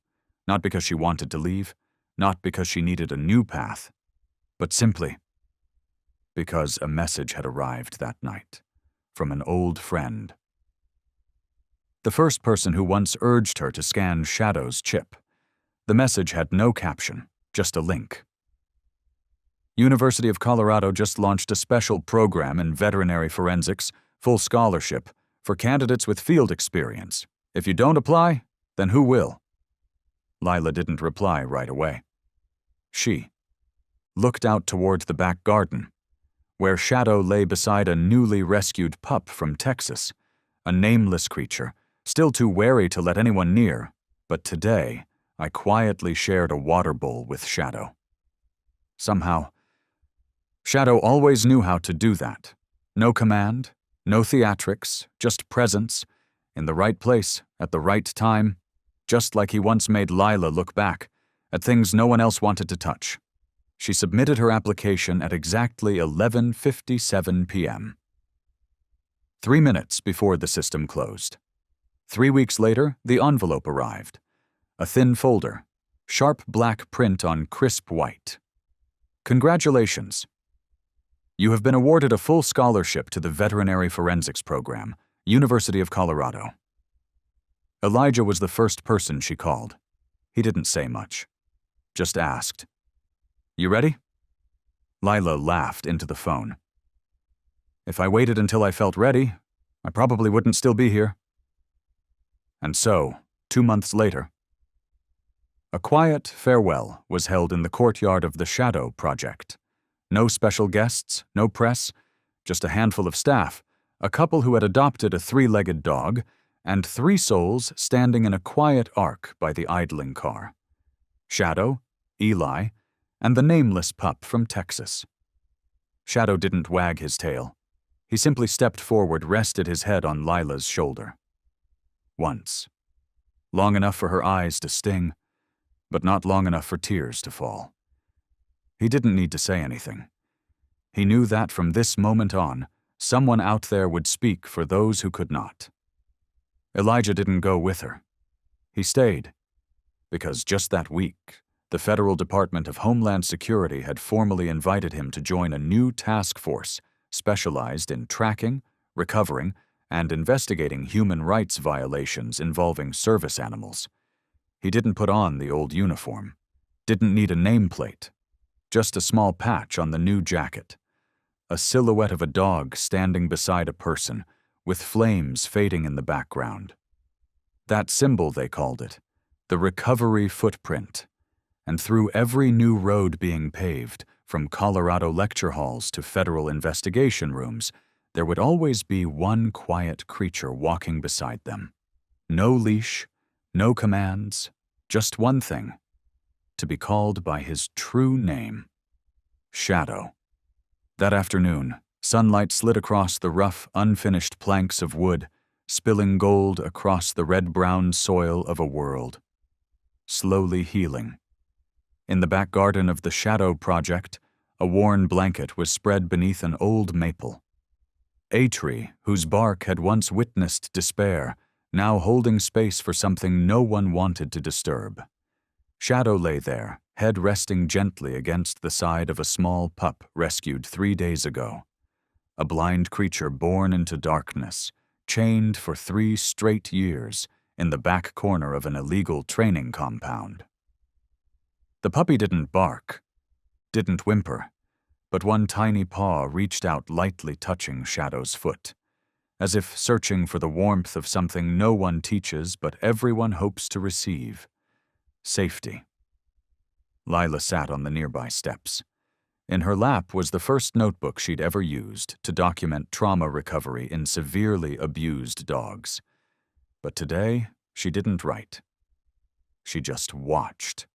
not because she wanted to leave, not because she needed a new path, but simply because a message had arrived that night from an old friend. The first person who once urged her to scan Shadow's chip. The message had no caption, just a link. University of Colorado just launched a special program in veterinary forensics, full scholarship, for candidates with field experience. If you don't apply, then who will? Lila didn't reply right away. She looked out toward the back garden, where Shadow lay beside a newly rescued pup from Texas, a nameless creature, still too wary to let anyone near, but today I quietly shared a water bowl with Shadow. Somehow, Shadow always knew how to do that. No command, no theatrics, just presence, in the right place, at the right time, just like he once made Lila look back at things no one else wanted to touch. She submitted her application at exactly 11:57 p.m. 3 minutes before the system closed. 3 weeks later, the envelope arrived. A thin folder, sharp black print on crisp white. Congratulations. You have been awarded a full scholarship to the Veterinary Forensics Program, University of Colorado. Elijah was the first person she called. He didn't say much, just asked, "You ready?" Lila laughed into the phone. "If I waited until I felt ready, I probably wouldn't still be here." And so, 2 months later, a quiet farewell was held in the courtyard of the Shadow Project. No special guests, no press, just a handful of staff, a couple who had adopted a 3-legged dog, and 3 souls standing in a quiet arc by the idling car. Shadow, Eli, and the nameless pup from Texas. Shadow didn't wag his tail. He simply stepped forward, rested his head on Lila's shoulder. Once. Long enough for her eyes to sting, but not long enough for tears to fall. He didn't need to say anything. He knew that from this moment on, someone out there would speak for those who could not. Elijah didn't go with her. He stayed, because just that week, the Federal Department of Homeland Security had formally invited him to join a new task force specialized in tracking, recovering, and investigating human rights violations involving service animals. He didn't put on the old uniform, didn't need a nameplate, just a small patch on the new jacket, a silhouette of a dog standing beside a person, with flames fading in the background. That symbol, they called it, the recovery footprint. And through every new road being paved, from Colorado lecture halls to federal investigation rooms, there would always be one quiet creature walking beside them. No leash, no commands, just one thing: to be called by his true name, Shadow. That afternoon, sunlight slid across the rough, unfinished planks of wood, spilling gold across the red-brown soil of a world, slowly healing. In the back garden of the Shadow Project, a worn blanket was spread beneath an old maple. A tree whose bark had once witnessed despair, now holding space for something no one wanted to disturb. Shadow lay there, head resting gently against the side of a small pup rescued 3 days ago. A blind creature born into darkness, chained for 3 straight years in the back corner of an illegal training compound. The puppy didn't bark, didn't whimper, but one tiny paw reached out, lightly touching Shadow's foot, as if searching for the warmth of something no one teaches but everyone hopes to receive: safety. Lila sat on the nearby steps. In her lap was the first notebook she'd ever used to document trauma recovery in severely abused dogs. But today, she didn't write. She just watched.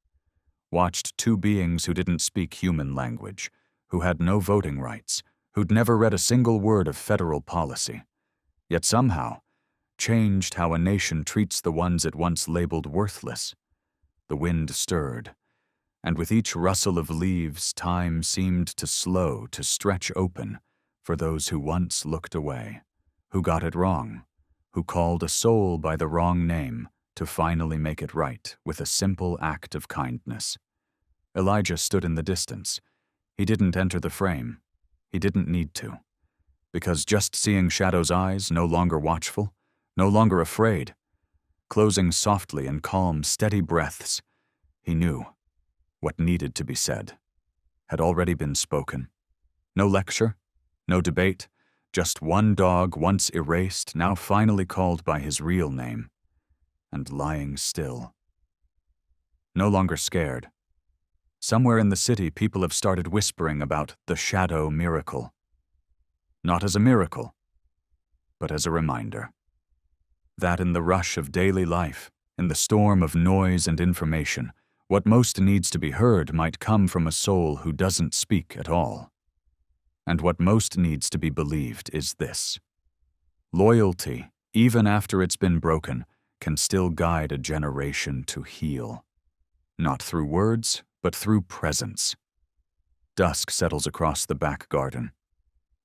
Watched 2 beings who didn't speak human language, who had no voting rights, who'd never read a single word of federal policy, yet somehow changed how a nation treats the ones it once labeled worthless. The wind stirred, and with each rustle of leaves, time seemed to slow, to stretch open for those who once looked away, who got it wrong, who called a soul by the wrong name to finally make it right with a simple act of kindness. Elijah stood in the distance. He didn't enter the frame. He didn't need to. Because just seeing Shadow's eyes, no longer watchful, no longer afraid, closing softly in calm, steady breaths, he knew what needed to be said. had already been spoken. No lecture, no debate, just one dog once erased, now finally called by his real name, and lying still. No longer scared. Somewhere in the city, people have started whispering about the shadow miracle. Not as a miracle, but as a reminder. That in the rush of daily life, in the storm of noise and information, what most needs to be heard might come from a soul who doesn't speak at all. And what most needs to be believed is this: loyalty, even after it's been broken, can still guide a generation to heal. Not through words, but through presence. Dusk settles across the back garden.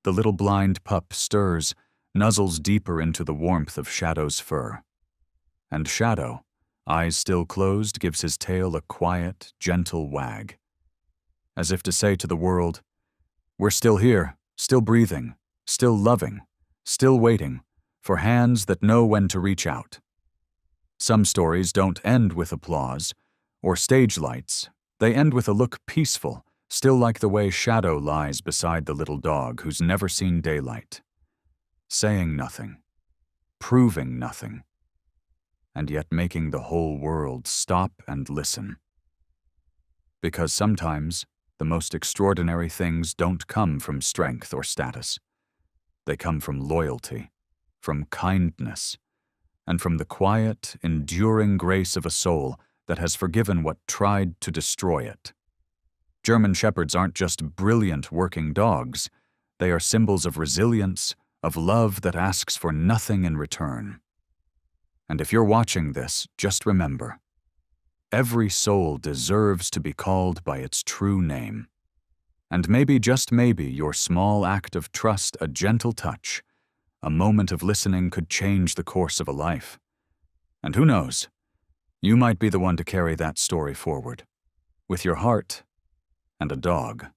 The little blind pup stirs, nuzzles deeper into the warmth of Shadow's fur. And Shadow, eyes still closed, gives his tail a quiet, gentle wag, as if to say to the world, "We're still here, still breathing, still loving, still waiting for hands that know when to reach out." Some stories don't end with applause or stage lights. They end with a look peaceful, still like the way Shadow lies beside the little dog who's never seen daylight, saying nothing, proving nothing, and yet making the whole world stop and listen. Because sometimes the most extraordinary things don't come from strength or status. They come from loyalty, from kindness, and from the quiet, enduring grace of a soul that has forgiven what tried to destroy it. German Shepherds aren't just brilliant working dogs. They are symbols of resilience, of love that asks for nothing in return. And if you're watching this, just remember, every soul deserves to be called by its true name. And maybe, just maybe, your small act of trust, a gentle touch, a moment of listening could change the course of a life. And who knows, you might be the one to carry that story forward, with your heart and a dog.